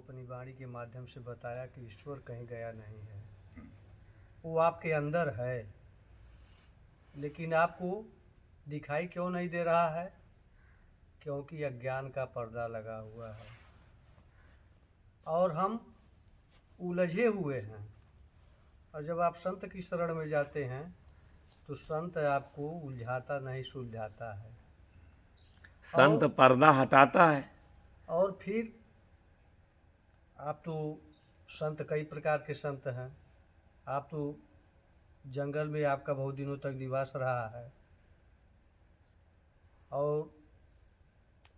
अपनी वाणी के माध्यम से बताया कि ईश्वर कहीं गया नहीं है, वो आपके अंदर है, लेकिन आपको दिखाई क्यों नहीं दे रहा है? क्योंकि अज्ञान का पर्दा लगा हुआ है और हम उलझे हुए हैं। और जब आप संत की शरण में जाते हैं तो संत आपको उलझाता नहीं, सुलझाता है। संत पर्दा हटाता है। और फिर आप तो संत कई प्रकार के संत हैं। आप तो जंगल में आपका बहुत दिनों तक निवास रहा है। और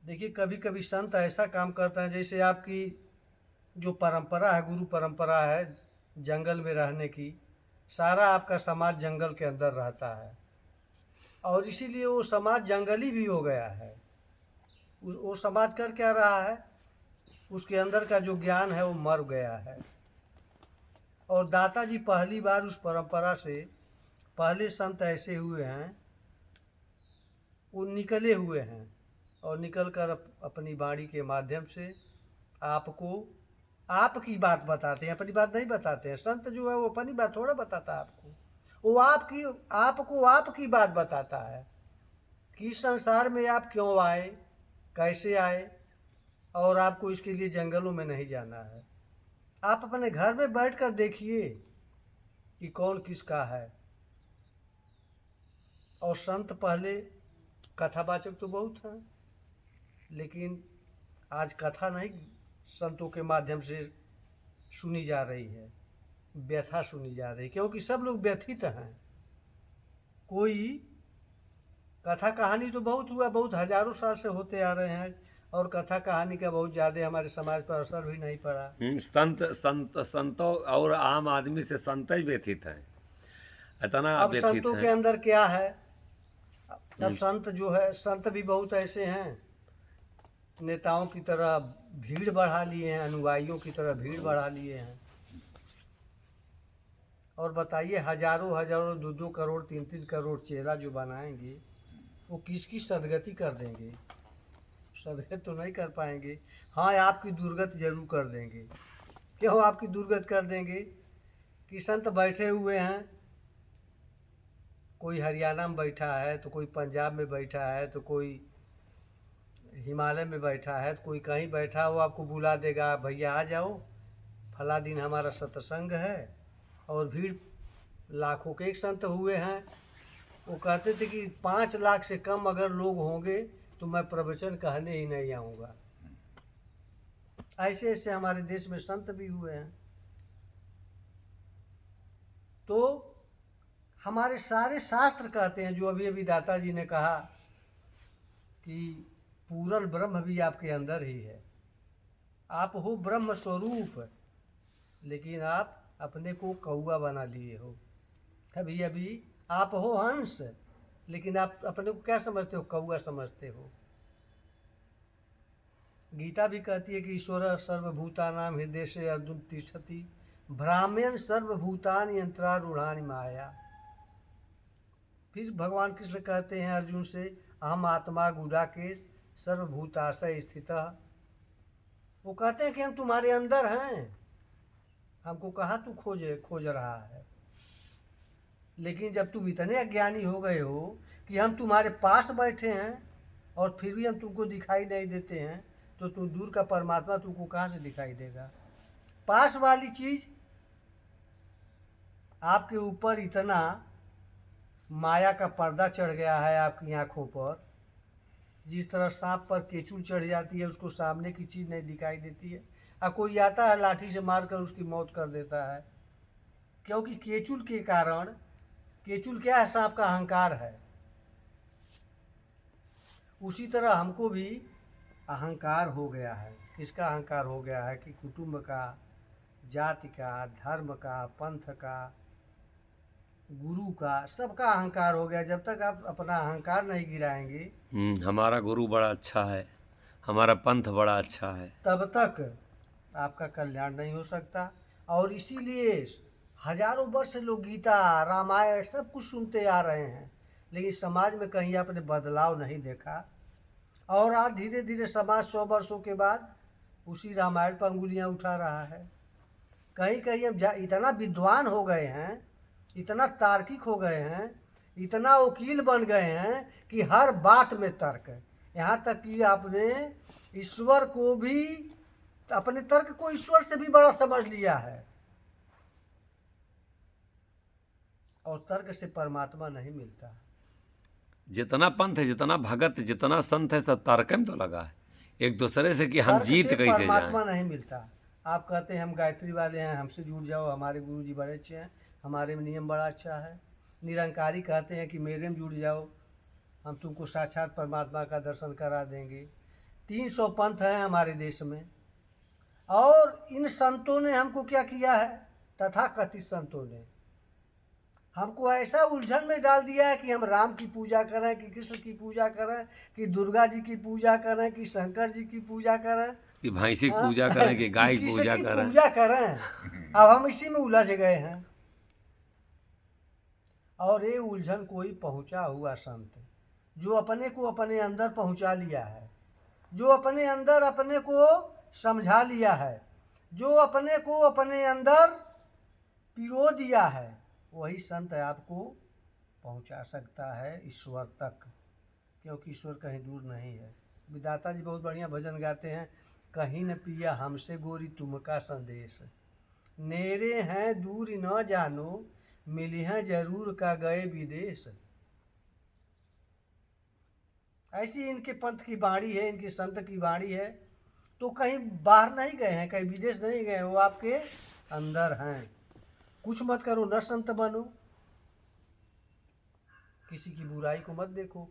देखिए, कभी कभी संत ऐसा काम करता है, जैसे आपकी जो परंपरा है, गुरु परंपरा है जंगल में रहने की, सारा आपका समाज जंगल के अंदर रहता है और इसीलिए वो समाज जंगली भी हो गया है। वो समाज कर क्या रहा है? उसके अंदर का जो ज्ञान है वो मर गया है। और दाता जी पहली बार उस परंपरा से, पहले संत ऐसे हुए हैं, वो निकले हुए हैं और निकल कर अपनी वाणी के माध्यम से आपको आपकी बात बताते हैं, अपनी बात नहीं बताते हैं। संत जो है वो अपनी बात थोड़ा बताता है आपको, वो आपकी बात बताता है कि इस संसार में आप क्यों आए, कैसे आए, और आपको इसके लिए जंगलों में नहीं जाना है। आप अपने घर में बैठ कर देखिए कि कौन किसका है। और संत पहले कथावाचक तो बहुत हैं, लेकिन आज कथा नहीं संतों के माध्यम से सुनी जा रही है, व्यथा सुनी जा रही है, क्योंकि सब लोग व्यथित हैं। कोई कथा कहानी तो बहुत हुआ, बहुत हजारों साल से होते आ रहे हैं, और कथा कहानी का बहुत ज़्यादा हमारे समाज पर असर भी नहीं पड़ा। संतों और आम आदमी से संत ही व्यथित हैं, इतना अब व्यथित संतों के हैं। अंदर क्या है? अब संत जो है, संत भी बहुत ऐसे हैं, नेताओं की तरह भीड़ बढ़ा लिए हैं, अनुयायियों की तरह भीड़ बढ़ा लिए हैं। और बताइए, हजारों हजारों, 2-2 करोड़, 3-3 करोड़ चेहरा जो बनाएंगे, वो किसकी सदगति कर देंगे? सदगति तो नहीं कर पाएंगे। हाँ, आपकी दुर्गति जरूर कर देंगे। क्यों आपकी दुर्गति कर देंगे? कि संत बैठे हुए हैं, कोई हरियाणा में बैठा है, तो कोई पंजाब में बैठा है, तो कोई हिमालय में बैठा है, तो कोई कहीं बैठा हो, आपको बुला देगा, भैया आ जाओ, फला दिन हमारा सत्संग है। और भीड़ लाखों के। एक संत हुए हैं, वो कहते थे कि 5 लाख से कम अगर लोग होंगे तो मैं प्रवचन कहने ही नहीं आऊँगा। ऐसे ऐसे हमारे देश में संत भी हुए हैं। तो हमारे सारे शास्त्र कहते हैं, जो अभी अभी दाता जी ने कहा कि पूर्ण ब्रह्म भी आपके अंदर ही है। आप हो ब्रह्म स्वरूप, लेकिन आप अपने को कौआ बना लिए हो। अभी अभी आप हो हंस, लेकिन आप अपने को क्या समझते हो? कौआ समझते हो। गीता भी कहती है कि ईश्वर सर्वभूतानां हृदय से अर्जुन तिष्ठति, भ्राम्यन सर्वभूतान यंत्रारूढ़ानि माया। फिर भगवान कृष्ण कहते हैं अर्जुन से, अहम आत्मा गुडाकेश सर्वभूताशय स्थितः। वो कहते हैं कि हम तुम्हारे अंदर हैं, हमको कहाँ तू खोज रहा है। लेकिन जब तुम इतने अज्ञानी हो गए हो कि हम तुम्हारे पास बैठे हैं और फिर भी हम तुमको दिखाई नहीं देते हैं, तो तुम दूर का परमात्मा तुमको कहाँ से दिखाई देगा? पास वाली चीज आपके ऊपर इतना माया का पर्दा चढ़ गया है आपकी आंखों पर। जिस तरह सांप पर केचुल चढ़ जाती है, उसको सामने की चीज नहीं दिखाई देती है, और कोई आता है लाठी से मारकर उसकी मौत कर देता है। क्योंकि केचुल के कारण, केचुल क्या है? सांप का अहंकार है। उसी तरह हमको भी अहंकार हो गया है। किसका अहंकार हो गया है? कि कुटुंब का, जाति का, धर्म का, पंथ का, गुरु का, सबका अहंकार हो गया। जब तक आप अपना अहंकार नहीं गिराएंगे, हमारा गुरु बड़ा अच्छा है, हमारा पंथ बड़ा अच्छा है, तब तक आपका कल्याण नहीं हो सकता। और इसीलिए हजारों वर्ष से लोग गीता, रामायण सब कुछ सुनते आ रहे हैं, लेकिन समाज में कहीं आपने बदलाव नहीं देखा। और आज धीरे धीरे समाज 100 वर्षों के बाद उसी रामायण पर अंगुलियां उठा रहा है। कहीं कहीं हम इतना विद्वान हो गए हैं, इतना तार्किक हो गए हैं, इतना वकील बन गए हैं कि हर बात में तर्क है। यहाँ तक कि आपने ईश्वर को भी, अपने तर्क को ईश्वर से भी बड़ा समझ लिया है। और तर्क से परमात्मा नहीं मिलता। जितना पंथ है, जितना भगत, जितना संत है, सब तर्क में तो लगा है एक दूसरे से कि हम तर्क जीत से कैसे परमात्मा जाएं। नहीं मिलता। आप कहते हैं हम गायत्री वाले हैं, हमसे जुड़ जाओ, हमारे गुरु जी बड़े अच्छे हैं, हमारे में नियम बड़ा अच्छा है। निरंकारी कहते हैं कि मेरे में जुड़ जाओ, हम तुमको साक्षात परमात्मा का दर्शन करा देंगे। 300 पंथ हैं हमारे देश में, और इन संतों ने हमको क्या किया है? तथाकथित संतों ने हमको ऐसा उलझन में डाल दिया है कि हम राम की पूजा करें, कि कृष्ण की पूजा करें, कि दुर्गा जी की पूजा करें, कि शंकर जी की पूजा करें, कि भैंसी की हाँ? पूजा करें, कि गाय की किसी पूजा की करें। पूजा करें। अब हम इसी में उलझ गए हैं। और ये उलझन कोई पहुंचा हुआ संत, जो अपने को अपने अंदर पहुंचा लिया है, जो अपने अंदर अपने को समझा लिया है, जो अपने को अपने अंदर पिरो दिया है, वही संत आपको पहुंचा सकता है ईश्वर तक, क्योंकि ईश्वर कहीं दूर नहीं है। विधाता जी बहुत बढ़िया भजन गाते हैं, कहीं न पिया हमसे गोरी तुमका संदेश, नेरे हैं दूर न जानो, मिली हैं जरूर का गए विदेश। ऐसी इनके पंथ की वाणी है, इनकी संत की वाणी है। तो कहीं बाहर नहीं गए हैं, कहीं विदेश नहीं गए, वो आपके अंदर हैं। कुछ मत करो, न संत बनो, किसी की बुराई को मत देखो,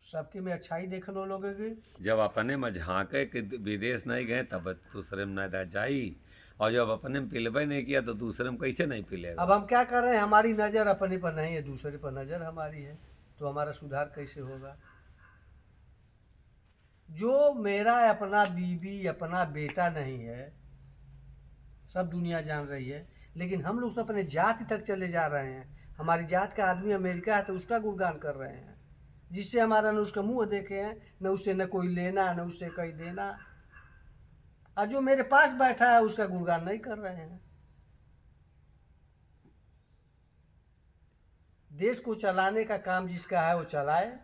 सबके में अच्छाई देखने लगोगे। जब अपने में झांके कि विदेश नहीं गए तब दूसरे में न जाई, और जब अपने में पिलबे नहीं किया तो दूसरे में कैसे नहीं पिलेगा। अब हम क्या कर रहे हैं? हमारी नज़र अपने पर नहीं है, दूसरे पर नज़र हमारी है, तो हमारा सुधार कैसे होगा? जो मेरा अपना बीवी, अपना बेटा नहीं है, सब दुनिया जान रही है, लेकिन हम लोग तो अपने जाति तक चले जा रहे हैं। हमारी जात का आदमी अमेरिका है तो उसका गुणगान कर रहे हैं, जिससे हमारा न उसका मुंह देखे हैं, न उससे न कोई लेना, न उससे कहीं देना। और जो मेरे पास बैठा है उसका गुणगान नहीं कर रहे हैं। देश को चलाने का काम जिसका है वो चलाए।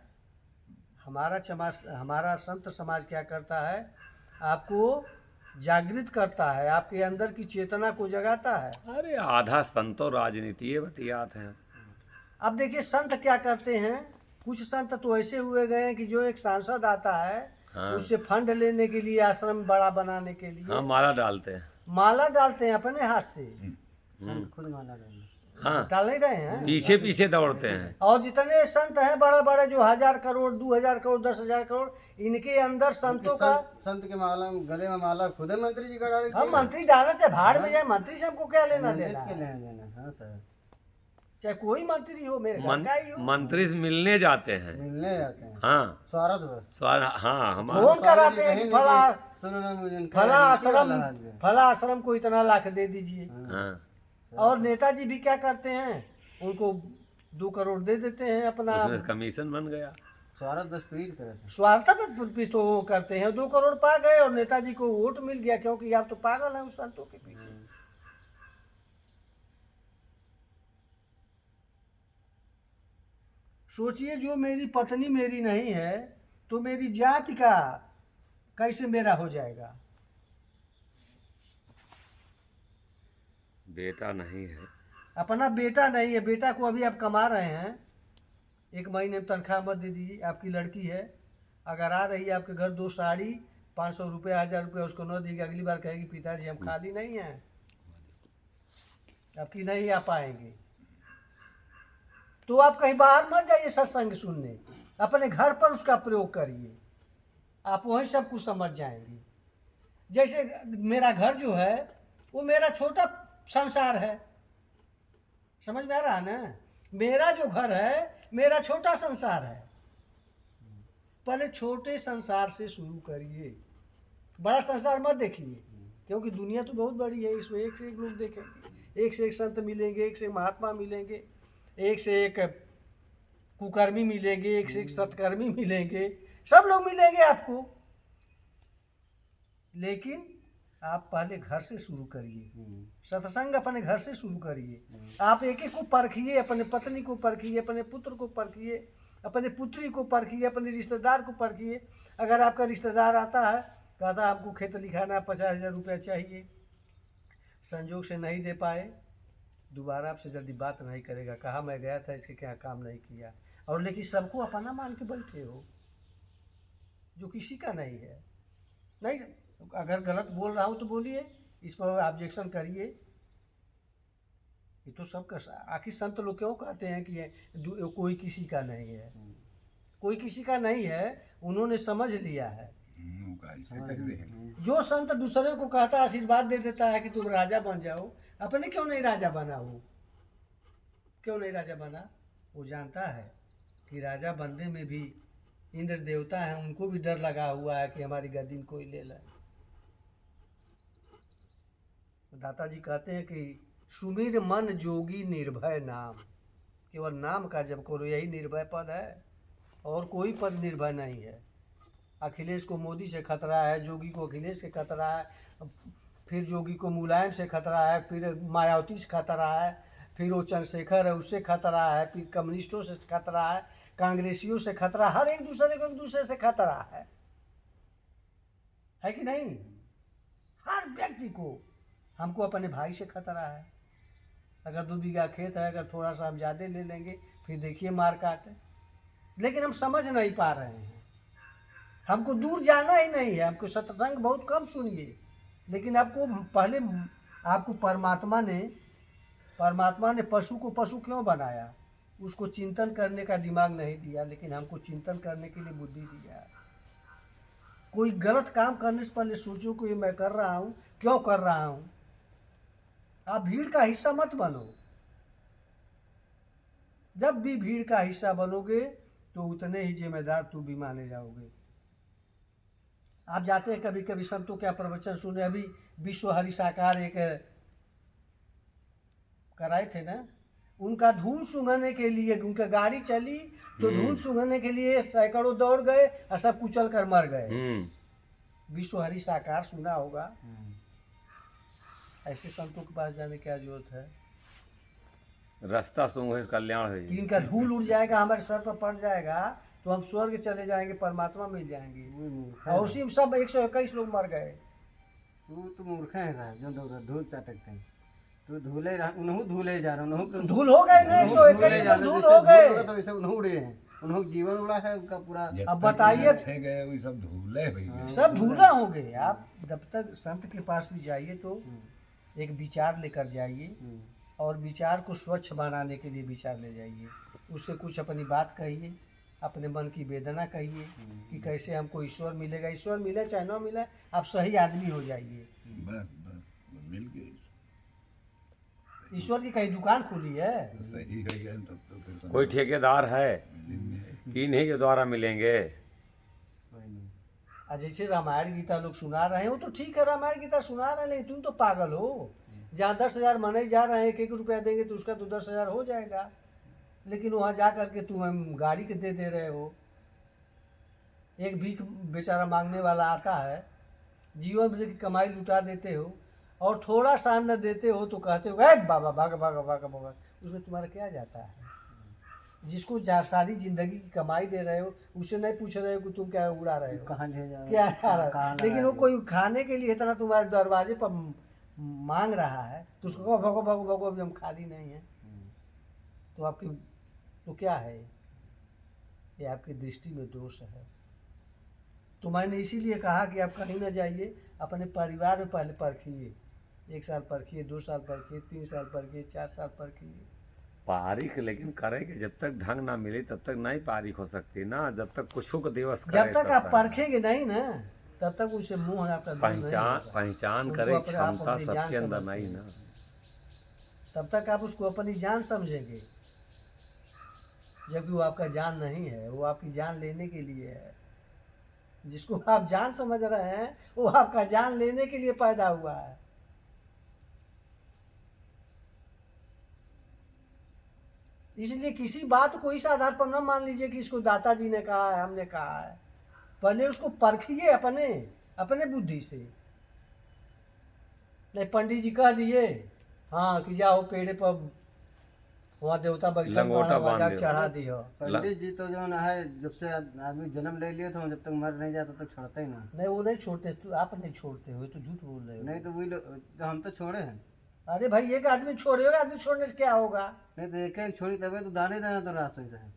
हमारा संत समाज क्या करता है? आपको जागृत करता है, आपके अंदर की चेतना को जगाता है। अरे आधा संतो राजनीति बतियात हैं। अब देखिए संत क्या करते हैं, कुछ संत तो ऐसे हुए गए हैं कि जो एक सांसद आता है, हाँ। उससे फंड लेने के लिए, आश्रम बड़ा बनाने के लिए, हाँ, माला डालते हैं। माला डालते हैं अपने हाथ से। संत खुद माला डालते हैं। हाँ, डाल नहीं रहे हैं। पीछे पीछे दौड़ते हैं। और जितने संत हैं बड़े बड़े, जो 1000 करोड़, 2000 करोड़, 10,000 करोड़, इनके अंदर संतों का, संत के माला, गले में माला खुद है मंत्री जी का डाल हम मंत्री डालना चाहे भाड़ में जाए, मंत्री से हमको क्या लेना देना के है? लेना देना। हाँ सर, चाहे कोई मंत्री हो, मेरे घर का ही हो। मंत्री से मिलने जाते हैं। मिलने जाते हैं। हाँ, स्वागत बस स्वर, हाँ, हमारा फोन कराते हैं कि फला सुनो ना मुझे फला आश्रम को इतना लाख दे दीजिए। हाँ, और नेताजी भी क्या करते हैं, उनको 2 करोड़ दे देते हैं अपना। उसमें कमीशन बन गया। स्वागत बस प्रीत करे थे। स्वार्थ में तो वो करते हैं, 2 करोड़ पा गए और नेताजी को वोट मिल गया, क्योंकि आप तो पागल हैं उस संतों के पीछे। सोचिए, जो मेरी पत्नी मेरी नहीं है तो मेरी जाति का कैसे मेरा हो जाएगा? बेटा नहीं है, अपना बेटा नहीं है, बेटा को अभी आप कमा रहे हैं, 1 महीने में तनख्वाह मत दे दीजिए। आपकी लड़की है, अगर आ रही है आपके घर 2 साड़ी, 500 रुपये, 1000 रुपये उसको न देगी, अगली बार कहेगी पिताजी हम खाली नहीं हैं, आपकी नहीं आ पाएंगे। तो आप कहीं बाहर मत जाइए सत्संग सुनने, अपने घर पर उसका प्रयोग करिए, आप वहीं सब कुछ समझ जाएंगे। जैसे मेरा घर जो है वो मेरा छोटा संसार है, समझ में आ रहा है ना? मेरा जो घर है मेरा छोटा संसार है। पहले छोटे संसार से शुरू करिए, बड़ा संसार मत देखिए, क्योंकि दुनिया तो बहुत बड़ी है, इसमें एक से एक लोग देखेंगे, एक से एक संत मिलेंगे, एक से एक महात्मा मिलेंगे, एक से एक कुकर्मी मिलेंगे, एक से एक सत्कर्मी मिलेंगे, सब लोग मिलेंगे आपको। लेकिन आप पहले घर से शुरू करिए, हम्म, सत्संग अपने घर से शुरू करिए। हम्म, आप एक एक को परखिए, अपने पत्नी को परखिए, अपने पुत्र को परखिए, अपने पुत्री को परखिए, अपने रिश्तेदार को परखिए। अगर आपका रिश्तेदार आता है, कहता है हमको खेत लिखाना है, 50,000 रुपया चाहिए, संजोग से नहीं दे पाए, दोबारा आपसे जल्दी बात नहीं करेगा, कहा मैं गया था इसके क्या काम नहीं किया। और लेकिन सबको अपना मान के बैठे हो, जो किसी का नहीं है। नहीं, अगर गलत बोल रहा हूँ तो बोलिए, इस पर ऑब्जेक्शन करिए। ये तो सबका आखिर संत लोग क्यों कहते हैं कि कोई किसी का नहीं है? हम्म, कोई किसी का नहीं है, उन्होंने समझ लिया है। समझ गए। जो संत दूसरे को कहता आशीर्वाद दे देता है कि तुम राजा बन जाओ, अपने क्यों नहीं राजा बना? वो क्यों नहीं राजा बना? वो जानता है कि राजा बनने में भी इंद्र देवता है, उनको भी डर लगा हुआ है कि हमारी गद्दी में कोई ले ले। दाता जी कहते हैं कि सुमिर मन जोगी निर्भय नाम, केवल नाम का जप करो, यही निर्भय पद है, और कोई पद निर्भय नहीं है। अखिलेश को मोदी से खतरा है, जोगी को अखिलेश से खतरा है, फिर जोगी को मुलायम से खतरा है, फिर मायावती से खतरा है, फिर वो चंद्रशेखर है उससे खतरा है, फिर कम्युनिस्टों से खतरा है, कांग्रेसियों से खतरा, हर एक दूसरे को एक दूसरे से खतरा है कि नहीं? हर व्यक्ति को, हमको अपने भाई से खतरा है। अगर 2 बीघा खेत है, अगर थोड़ा सा हम ज़्यादा ले लेंगे, फिर देखिए मार काट। लेकिन हम समझ नहीं पा रहे हैं, हमको दूर जाना ही नहीं है, हमको सत्संग बहुत कम सुनिए। लेकिन आपको पहले, आपको परमात्मा ने पशु को पशु क्यों बनाया? उसको चिंतन करने का दिमाग नहीं दिया, लेकिन हमको चिंतन करने के लिए बुद्धि दिया। कोई गलत काम करने से पहले सोचो कि ये मैं कर रहा हूँ, क्यों कर रहा हूँ। आप भीड़ का हिस्सा मत बनो। जब भी भीड़ का हिस्सा बनोगे तो उतने ही जिम्मेदार तू भी माने जाओगे। आप जाते हैं कभी कभी संतों का प्रवचन सुने, अभी विश्व हरि साकार एक कराए थे ना, उनका धूल सूंघने के लिए, उनका गाड़ी चली तो धूल सूंघने के लिए सैकड़ों दौड़ गए और सब कुचल कर मर गए। विश्व हरि साकार सुना होगा। ऐसे संतों के पास जाने की क्या जरूरत है? रास्ता सूंघे कल्याण कि है। इनका धूल उड़ जाएगा, हमारे सर पर पड़ जाएगा तो हम स्वर्ग चले जाएंगे, परमात्मा मिल जाएंगे। और उसी में सब 121 लोग मर गए। तू मूर्ख है साहब, जो धूल चटकते हैं। तू धूले उन्हों धूले जा रहा, उन्हों धूल हो गए ना, 121 लोग धूल हो गए। तो वैसे उन्हों उड़े हैं, उन्हों जीवन उड़ा है उनका पूरा। अब बताइए, गए वही सब धूले हुई गए। सब धूला हो गए। आप जब तक संत के पास भी जाइए तो एक विचार लेकर जाइए, और विचार को स्वच्छ बनाने के लिए विचार ले जाइए। उससे कुछ अपनी बात कहिए, अपने मन की वेदना कहिए कि कैसे हमको ईश्वर मिलेगा। ईश्वर मिले चाहे न मिले, आप सही आदमी हो जाइए। बस बस मिल गए, ईश्वर की कहीं दुकान खुली है? सही हो गए तब तो फिर कोई ठेकेदार है मिलेंगे। इन्हीं के द्वारा मिलेंगे। और जैसे रामायण गीता लोग सुना रहे हैं, वो तो ठीक है, रामायण गीता सुना रहे हैं, लेकिन तुम तो पागल हो। जहाँ 10,000 मने जा रहे हैं, 1-1 रुपया देंगे तो उसका तो 10,000 हो जाएगा, लेकिन वहाँ जा करके तुम गाड़ी के दे रहे हो। एक भीख बेचारा मांगने वाला आता है, जीवन भर की कमाई लुटा देते हो, और थोड़ा सा अन्न देते हो तो कहते हो बाबा भागा भागा भागा भागा। उसमें तुम्हारा क्या जाता है? जिसको सारी जिंदगी की कमाई दे रहे हो, उससे नहीं पूछ रहे हो कि तुम क्या उड़ा रहे हो, कहाँ ले जा क्या लेकिन वो कोई खाने के लिए इतना तुम्हारे दरवाजे पर मांग रहा है तो उसको कहो भगो भगो भगो, अभी हम खाली नहीं है। तो आपकी तो क्या है? ये आपकी दृष्टि में दोष है। तो मैंने इसीलिए कहा कि आप कहीं ना जाइए, अपने परिवार में पहले परखिए। 1 साल परखिए, 2 साल परखिए, 3 साल परखिए, 4 साल परखिए। पारिख लेकिन करेंगे, जब तक ढंग ना मिले तब तक नहीं पारिख हो सकती ना। जब तक कुछ को दिवस जब तक आप परखेंगे नहीं ना, तब तक उनसे मुंह आपका दूर नहीं होगा। पहचान उनको करे अपने आप क्षमता अपनी जान सबके अंदर समझते नहीं हैं। ना। तब तक आप उसको अपनी जान समझेंगे, जबकि वो आपका जान नहीं है, वो आपकी जान लेने के लिए है। जिसको आप जान समझ रहे हैं वो आपका जान लेने के लिए पैदा हुआ है। इसलिए किसी बात को इस आधार पर न मान लीजिए कि इसको दाता जी ने कहा है, हमने कहा है। पहले उसको परखिए अपने बुद्धि से, नहीं पंडित जी कह दिए हाँ कि जाओ पेड़े पर वहाँ देवता बैठल लंगोटा बाड़ा, वहाँ बांध जाके दियो। चढ़ा दियो। पंडित जी तो जो है जब से आदमी जन्म ले लिया था जब तक मर नहीं जाता तब तक छोड़ता ही ना। नहीं वो नहीं छोड़ते, तू आप नहीं छोड़ते हो, ये तो झूठ बोल रहे हो। नहीं तो वही लोग तो हम तो छोड़े हैं। अरे भाई एक आदमी छोड़ेगा, आदमी छोड़ने से क्या होगा? नहीं तो एक एक छोड़ी तबे तो दाने दाना तो रास होता है।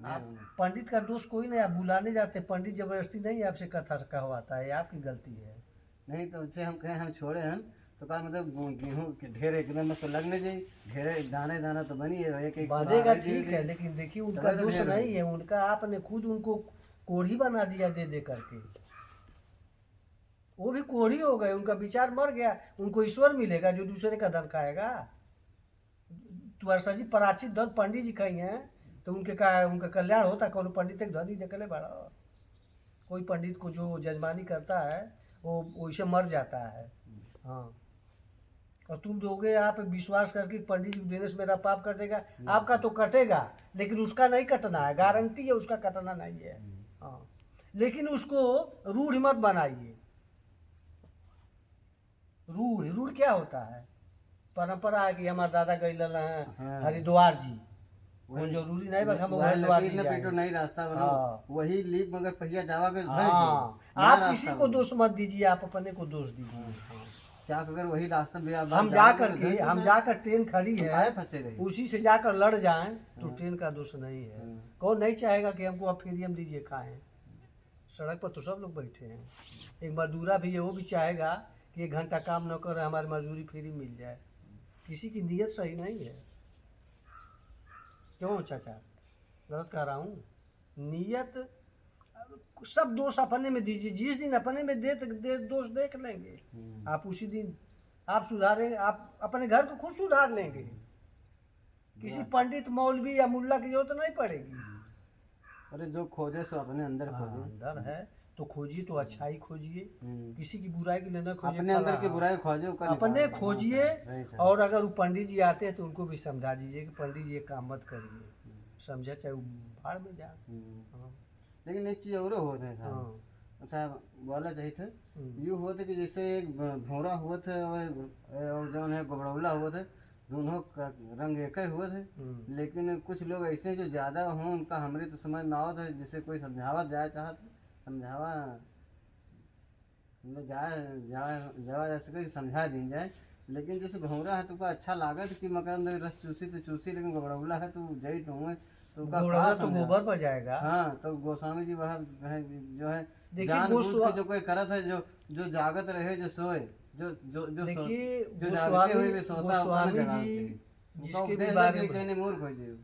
आप पंडित का दोष कोई नहीं, आप बुलाने जाते, पंडित जबरदस्ती नहीं आपसे कथा कहवाता है, ये आपकी गलती है। नहीं तो उनसे हम कहें हम छोड़े हैं तो का मतलब गेहूँ के ढेर एकदम तो लगने चाहिए, ढेरे दाने दाना तो बनी है एक एक बनेगा सुधार ठीक है, धीरे-धीरे। लेकिन देखिए उनका तबे तो दोष ढेर नहीं है, उनका आपने खुद उनको कोढ़ी बना दिया दे दे करके। वो भी कोढ़ी हो गए, उनका विचार मर गया, उनको ईश्वर मिलेगा जो दूसरे का धन खाएगा। तुअरसा जी पराचित धन पंडित जी खाई हैं तो उनका कल्याण होता, कौन पंडित एक धनी देखले बड़ा। कोई पंडित को जो जजमानी करता है वो वैसे मर जाता है। हाँ, और तुम दोगे आप विश्वास करके पंडित जी को देने से मेरा पाप कटेगा, आपका तो कटेगा लेकिन उसका नहीं कटना है, गारंटी है उसका कटना नहीं है। हाँ, लेकिन उसको रूढ़ मत बनाइए। रूढ़ रूढ़ क्या होता है? परंपरा है कि हमारे दादा गए हैं हाँ। हरिद्वार जी, वो जरूरी नहीं बस हम वह हरिद्वार लकीर जी न पेटो जाएंगे। नहीं रास्ता बनो, हाँ। वही लीप मगर पहिया जावा के हाँ, आप किसी को दोष मत दीजिए, आप अपने को दोष दीजिए। हाँ। चाक अगर वही रास्ता में आप हम जावा जाकर के के हम जाकर ट्रेन खड़ी काहे है फंसे रहे। उसी से जाकर लड़ जाएं तो हाँ। ट्रेन का दोष नहीं है। हाँ। कौन नहीं चाहेगा कि हमको आप फ्रीडम दीजिए खाएं? सड़क पर तो सब लोग बैठे हैं। एक मजदूरा भी है, वो भी चाहेगा कि 1 घंटा काम न करे, हमारी मजदूरी फ्री मिल जाए। किसी की नीयत सही नहीं है। क्यों चाचा, गलत कह रहा हूँ? नीयत सब दोष अपने में दीजिए, जिस दिन अपने में दे दोष देख लेंगे आप उसी दिन आप सुधारेंगे, आप अपने घर को खुद सुधार लेंगे। किसी पंडित मौलवी या मुल्ला की जरूरत नहीं पड़ेगी। अरे जो खोजे सो अपने अंदर हाँ, खोजे। अंदर है तो खोजिए, तो अच्छाई खोजिए, हम्म। किसी की बुराई के लिए न खोजिए। अपने अंदर की बुराई खोजे उसका अपने निकालो। खोजिए। हाँ, सही, सही। और अगर वो पंडित जी आते हैं तो उनको भी समझा दीजिए कि पंडित जी ये काम मत करिए, समझा, चाहे वो भाड़ में जा। हाँ। लेकिन एक चीज और होता है साहब। हाँ। अच्छा बोला चाहिए था हम्म। यूँ हुआ था कि जैसे एक भौरा हुआ था और जो है गोबरौला हुआ था, दोनों का रंग एक ही हुआ थे। हम्म। लेकिन कुछ लोग ऐसे हैं जो ज़्यादा हों उनका हमरे तो समझ में आवत है, जैसे कोई समझावा जाए चाहत समझावा मतलब जावा जा सके समझा दी जाए। लेकिन जैसे भौरा है तो का अच्छा लागत कि मकर रस चूसी तो चूसी, लेकिन गोबरौला है तो जई तो हुए तो का गोबरौला तो समझावा? गोबर पर जाएगा। हाँ तो गोस्वामी जी वह जो है देखिए जानबूझ के जो कोई करत है, जो जागत रहे जो सोए देखिए जो जागते हुए भी सोता है गोस्वामी उसको जगाना जी चाहिए। उसका जिसके भी उपदेश बारे देके में कहने मूर्ख हो जाए।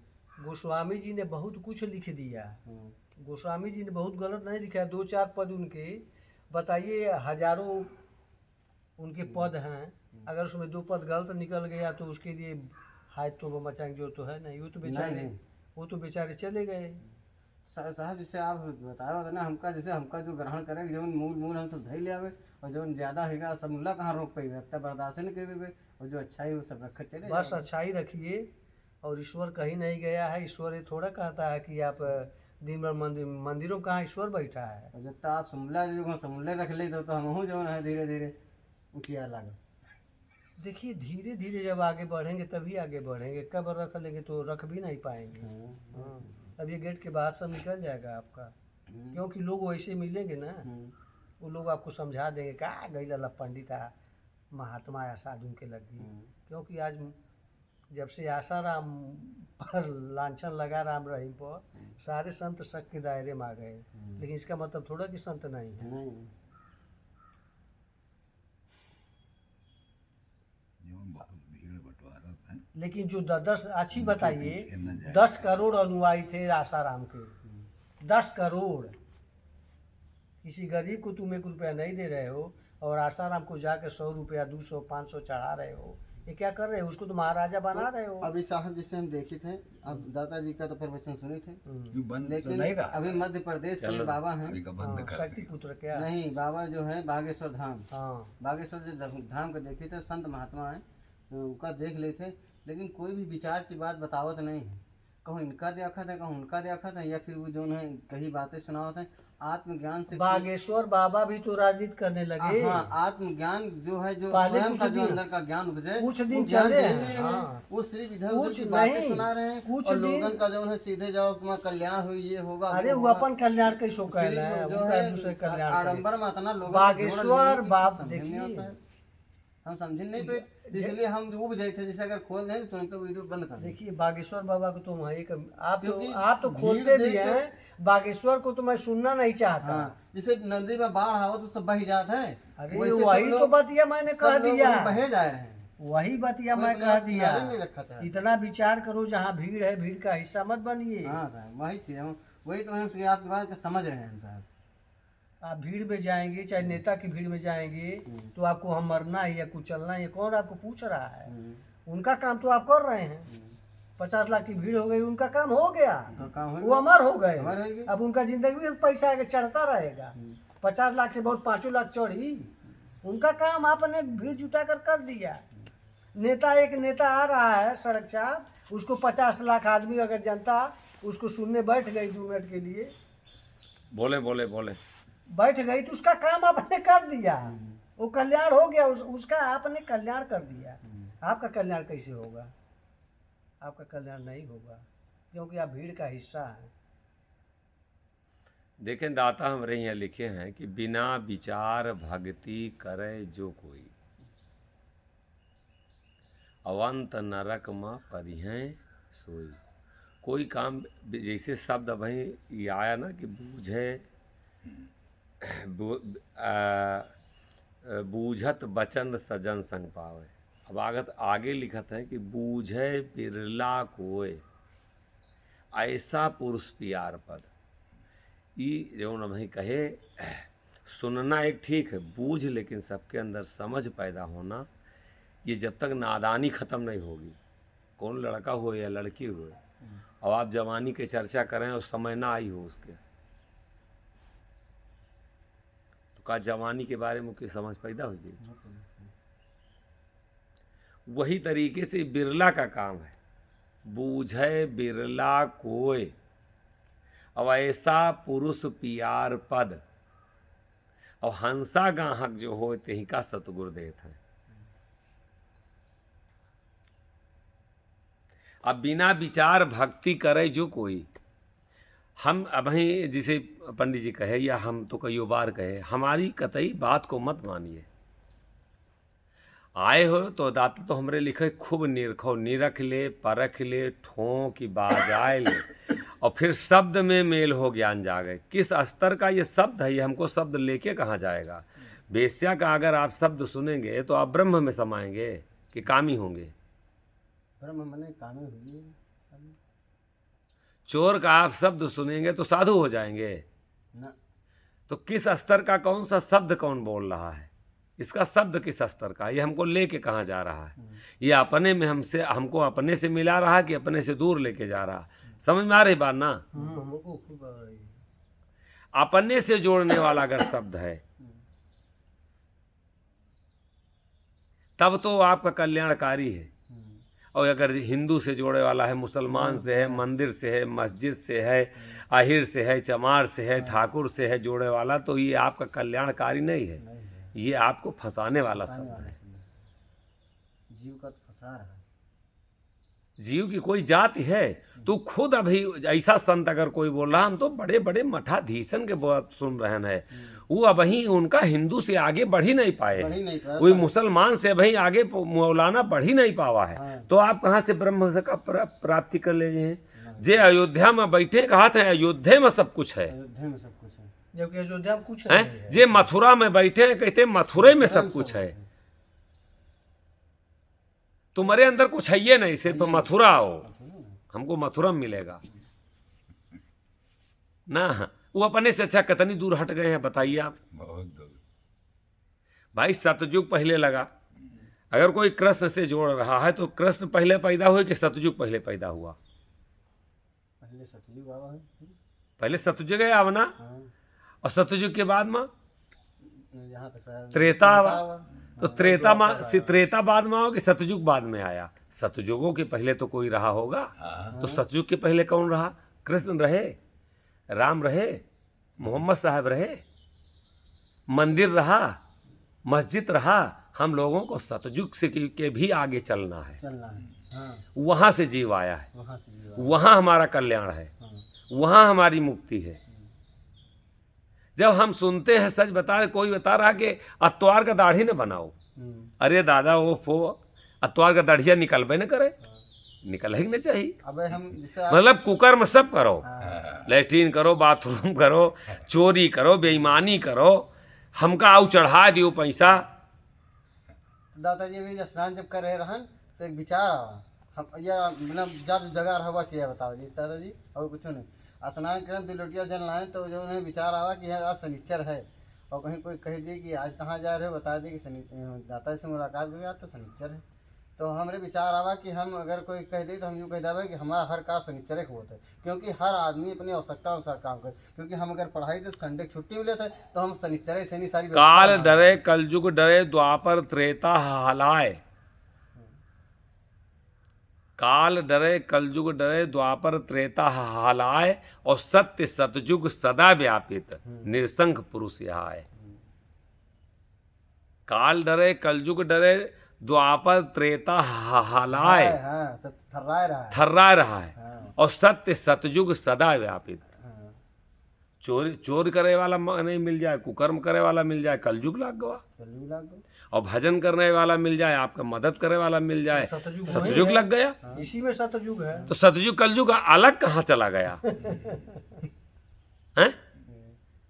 गोस्वामी जी ने बहुत कुछ लिख दिया। हाँ। गोस्वामी जी ने बहुत गलत नहीं लिखा है। 2-4 पद उनके बताइए, हजारों उनके पद हैं, अगर उसमें 2 पद गलत निकल गया तो उसके लिए हाय तो मचाएंगे, वो तो है नहीं, वो तो बेचारे नहीं। वो तो बेचारे चले गए। साहब जैसे आप बताया होता ना हमका, जैसे हमका जो ग्रहण करे जो मूल हम सब धैल ले आवे और जो ज्यादा हैगा सब मुल्ला कहाँ रोक पाई इतना बर्दाश्त नहीं करे, और जो अच्छा है वो सब रख चले बस अच्छाई रखिए। और ईश्वर कहीं नहीं गया है। ईश्वर ये थोड़ा कहता है कि आप दिन भर मंदिरों में कहाँ ईश्वर बैठा है। और जब तक आप समूला जो समूले रख ले तो हम जो है धीरे धीरे ऊँचिया लगा। देखिए धीरे धीरे जब आगे बढ़ेंगे तभी आगे बढ़ेंगे, कब रख लेंगे तो रख भी नहीं पाएंगे। हाँ, अब ये गेट के बाहर सब निकल जाएगा आपका, क्योंकि लोग वैसे मिलेंगे ना, वो लोग आपको समझा देंगे का गई ला पंडित आ महात्मा या साधु के लगी। क्योंकि आज जब से आसाराम पर लांछन लगा राम रहीम पर, सारे संत शक के दायरे में आ गए। लेकिन इसका मतलब थोड़ा कि संत नहीं है। भीड़ बंटवारा था। लेकिन जो 10 अच्छी बताइए, पीछे न जाए। 10 करोड़ अनुयायी थे आसाराम के, 10 करोड़। किसी गरीब को तुम 1 रुपया नहीं दे रहे हो और आसाराम को जाके 100 रुपया 200 500 चढ़ा रहे हो, ये क्या कर रहे हो? उसको तो महाराजा बना रहे हो। अभी साहब जैसे हम देखे थे, अब दादाजी का तो प्रवचन सुने थे, क्यों बंद तो लेकिन नहीं रहा? अभी मध्य प्रदेश के बाबा हैं, अभी का बंद कर शक्ति दिया। पुत्र क्या? नहीं बाबा जो है बागेश्वर धाम, हाँ, बागेश्वर जो धाम को देखे थे, संत महात्मा हैं तो उनका देख लेते, लेकिन कोई भी विचार की बात बतावत नहीं है। कहूँ इनका देखा था, कहूँ उनका देखा था, या फिर वो जो है कहीं बातें सुनावत हैं। आत्मज्ञान से बागेश्वर बाबा भी तो राजनीति करने लगे। हाँ, आत्मज्ञान जो है, जो पहले स्वयं कुछ का जो दिन- अंदर का ज्ञान उपजे, कुछ वो दिन ज्ञान चले दे हैं, नहीं रहे हैं। हाँ। वो सिर्फ इधर उधर कुछ की बातें नहीं, सुना रहे हैं, कुछ और दिन- लोगन का जो है सीधे जाओ तुम्हारा कल्याण हो, ये होगा, अरे वो होगा। अपन कल्याण कैसो सिर्फ कहना है, जो उनका है दूसरे कल्याण करे। आडंबर में इतना लोगों को बागेश्वर जोड़ लेने की बाप समझ नहीं देखिए। आता है। हम समझ नहीं पे, इसलिए हम उब जाए थे, जैसे अगर खोल दें तो तुरंत वीडियो बंद कर दें। देखिए बागेश्वर बाबा को तो वहीं क्योंकि आप तो भीड़ खोलते भी देख के- हैं, बागेश्वर को तो मैं सुनना नहीं चाहता। हाँ, जैसे नदी में बाढ़ आवा तो सब बह जाता है, अरे वैसे सब वही तो लोग- बतिया मैंने कह सब लोग दिया, वहीं बहे जा रहे हैं। वही बतिया कोई मैं अपने कह आप दिया। किनारे नहीं रखा था। इतना विचार करो, जहाँ भीड़ है भीड़ का हिस्सा मत बनिए। हाँ साहब, वही चीज हम वही तो हम आपकी बात को समझ रहे हैं साहब। आप भीड़ में जाएंगे, चाहे नेता की भीड़ में जाएंगे, तो आपको हम मरना है या कुचलना है, कौन आपको पूछ रहा है? उनका काम तो आप कर रहे हैं। 50 लाख की भीड़ हो गई, उनका काम हो गया, तो काम वो अमर हो गए। अमर हो गए। अब उनका जिंदगी में पैसा आगे चढ़ता रहेगा। 50 लाख से बहुत 5 लाख चढ़ी, उनका काम आपने भीड़ जुटा कर दिया। एक नेता आ रहा है सड़क चाप, उसको 50 लाख आदमी अगर जनता उसको सुनने बैठ गई 2 मिनट के लिए, बोले बोले बोले बैठ गई, तो उसका काम आपने कर दिया, वो कल्याण हो गया, उसका आपने कल्याण कर दिया। आपका कल्याण कैसे होगा? आपका कल्याण नहीं होगा, क्योंकि आप भीड़ का हिस्सा हैं। देखें, दाता हमारे यहाँ लिखे हैं कि बिना विचार भक्ति करे जो कोई, अवंत नरक में परिहै सोई। कोई काम, जैसे शब्द अभी ये आया ना कि बूझत बचन सजन संग पावे। अब आगे लिखत है कि बूझे बिरला कोय, ऐसा पुरुष प्यार पद। ये जो अभी कहे, सुनना एक ठीक है, बूझ, लेकिन सबके अंदर समझ पैदा होना, ये जब तक नादानी ख़त्म नहीं होगी, कौन लड़का हो या लड़की हो, और आप जवानी की चर्चा करें और समय ना आई हो उसके, तो का जवानी के बारे में कोई समझ पैदा हो जाएगी। वही तरीके से बिरला का काम है, बूझे बिरला कोय, अब ऐसा पुरुष पियार पद, और हंसा गाहक जो हो तेही का सतगुरु देत है। अब बिना विचार भक्ति करे जो कोई, हम अभी जिसे पंडित जी कहे या हम तो कई बार कहे, हमारी कतई बात को मत मानिए। आए हो तो दाता तो हमरे लिखे खूब निरखो, निरख ले, परख ले, ठों की बाजाए ले, और फिर शब्द में मेल हो ज्ञान जागे। किस स्तर का ये शब्द है, ये हमको शब्द लेके कहाँ जाएगा? वेश्या का अगर आप शब्द सुनेंगे तो आप ब्रह्म में समाएंगे कि कामी होंगे? ब्रह्म मने कामे हुई। चोर का आप शब्द सुनेंगे तो साधु हो जाएंगे ना। तो किस स्तर का कौन सा शब्द कौन बोल रहा है, इसका शब्द किस स्तर का, ये हमको लेके कहाँ जा रहा है, ये अपने में हमको अपने से मिला रहा है कि अपने से दूर लेके जा रहा है। समझ में आ रही बात ना? हमको खूब आ रही है। अपने से जोड़ने वाला अगर शब्द है तब तो आपका कल्याणकारी है। और अगर हिंदू से जोड़े वाला है, मुसलमान से है, मंदिर से है, मस्जिद से है, आहिर से है, चमार से है, ठाकुर से है जोड़े वाला, तो ये आपका कल्याणकारी नहीं है, ये आपको फंसाने वाला शब्द है। जीव का तो फंसा रहा है। जीव की कोई जाति है? तू खुद अभी ऐसा संत अगर कोई बोल रहा, हम तो बड़े बड़े मठाधीशन के बात सुन रहे हैं, वो अब ही उनका हिंदू से आगे बढ़ ही नहीं पाए, बढ़ ही नहीं पाया। कोई मुसलमान से अभी आगे मौलाना बढ़ ही नहीं पावा है। हाँ। तो आप कहाँ से ब्रह्म से का प्राप्ति कर ले हैं? जे अयोध्या में बैठे कहा था अयोध्या में सब कुछ है, अयोध्या में सब कुछ है। जबकि अयोध्या में कुछ हैं? नहीं है। जे मथुरा में बैठे हैं कहते मथुरे में सब कुछ है। तुम्हारे अंदर कुछ है ये नहीं, सिर्फ मथुरा हो, हमको मथुरा में मिलेगा ना। वो अपने से अच्छा कितनी दूर हट गए हैं बताइए आप। बहुत दूर। भाई सतयुग पहले लगा, अगर कोई कृष्ण से जोड़ रहा है तो कृष्ण पहले पैदा हुए कि सतयुग पहले पैदा हुआ? पहले सतयुग आवा है। पहले सतयुग है आवना, हाँ। और सतयुग के बाद में यहाँ तक शायद त्रेता आवा। आवा। तो त्रेता बाद में आओ कि सतयुग बाद में आया? सतयुगों के पहले तो कोई रहा होगा, हाँ। तो सतयुग के पहले कौन रहा? कृष्ण रहे, राम रहे, मोहम्मद साहब रहे, मंदिर रहा, मस्जिद रहा, हम लोगों को सतयुग से के भी आगे चलना है। चलना है। हाँ, वहाँ से जीव आया है, वहाँ से भी वहाँ हमारा कल्याण है, हाँ, वहाँ हमारी मुक्ति है। जब हम सुनते हैं, सच बता रहे, कोई बता रहा कि अतवार का दाढ़ी न बनाओ, अरे दादा वो अतवार का दाढ़िया निकलबे न करे, निकल ही नहीं चाहिए। अब हम जैसे मतलब कुकर में सब करो, हाँ, लैट्रीन करो, बाथरूम करो, चोरी करो, बेईमानी करो, हमका आउ चढ़ा दियो पैसा। दादाजी भी स्नान जब कर रहे रहन तो एक विचार आवा, हम या बिना विचार जगह रहवा चाहिए, बताओ जी दादाजी, और कुछ नहीं। स्नान करें 2 लोटिया जल लाए तो जो उन्हें विचार आवा कि यार आज शनिचर है, और कहीं कोई कह दिए कि आज कहाँ जा रहे हो, बता दिए कि दाता से मुलाकात हुई, आज तो शनिचर है। तो हमारे विचार आवा कि हम अगर कोई कह दे तो हम यूँ कह देवे कि हमारा हर काम शनिचर को होता है, क्योंकि हर आदमी अपनी आवश्यकता अनुसार काम करे। क्योंकि हम अगर पढ़ाई तो संडे की छुट्टी मिले थे तो हम शनिचर से नहीं सारी काल व्यवस्था डरे कलयुग डरे द्वापर त्रेता हलाए, काल डरे कलयुग डरे द्वापर त्रेता हलाए, और सत्य सतयुग सदा व्यापित निरसंख पुरुष आए। काल डरे कलयुग डरे द्वापर त्रेता हलाए, हाँ, सब थर्राए रहा है। थर्रा रहा है, हाँ, और सत्य सतयुग सदा व्यापित। हाँ, चोर करे वाला नहीं मिल जाए, कुकर्म करे वाला मिल जाए, कलयुग लाग गवा। चलिए लाग गए। और भजन करने वाला मिल जाए, आपका मदद करे वाला मिल जाए, सतयुग सतयुग वही लग गया। हाँ। इसी में सतयुग है। तो सतयुग कलयुग अलग कहाँ चला गया हैं?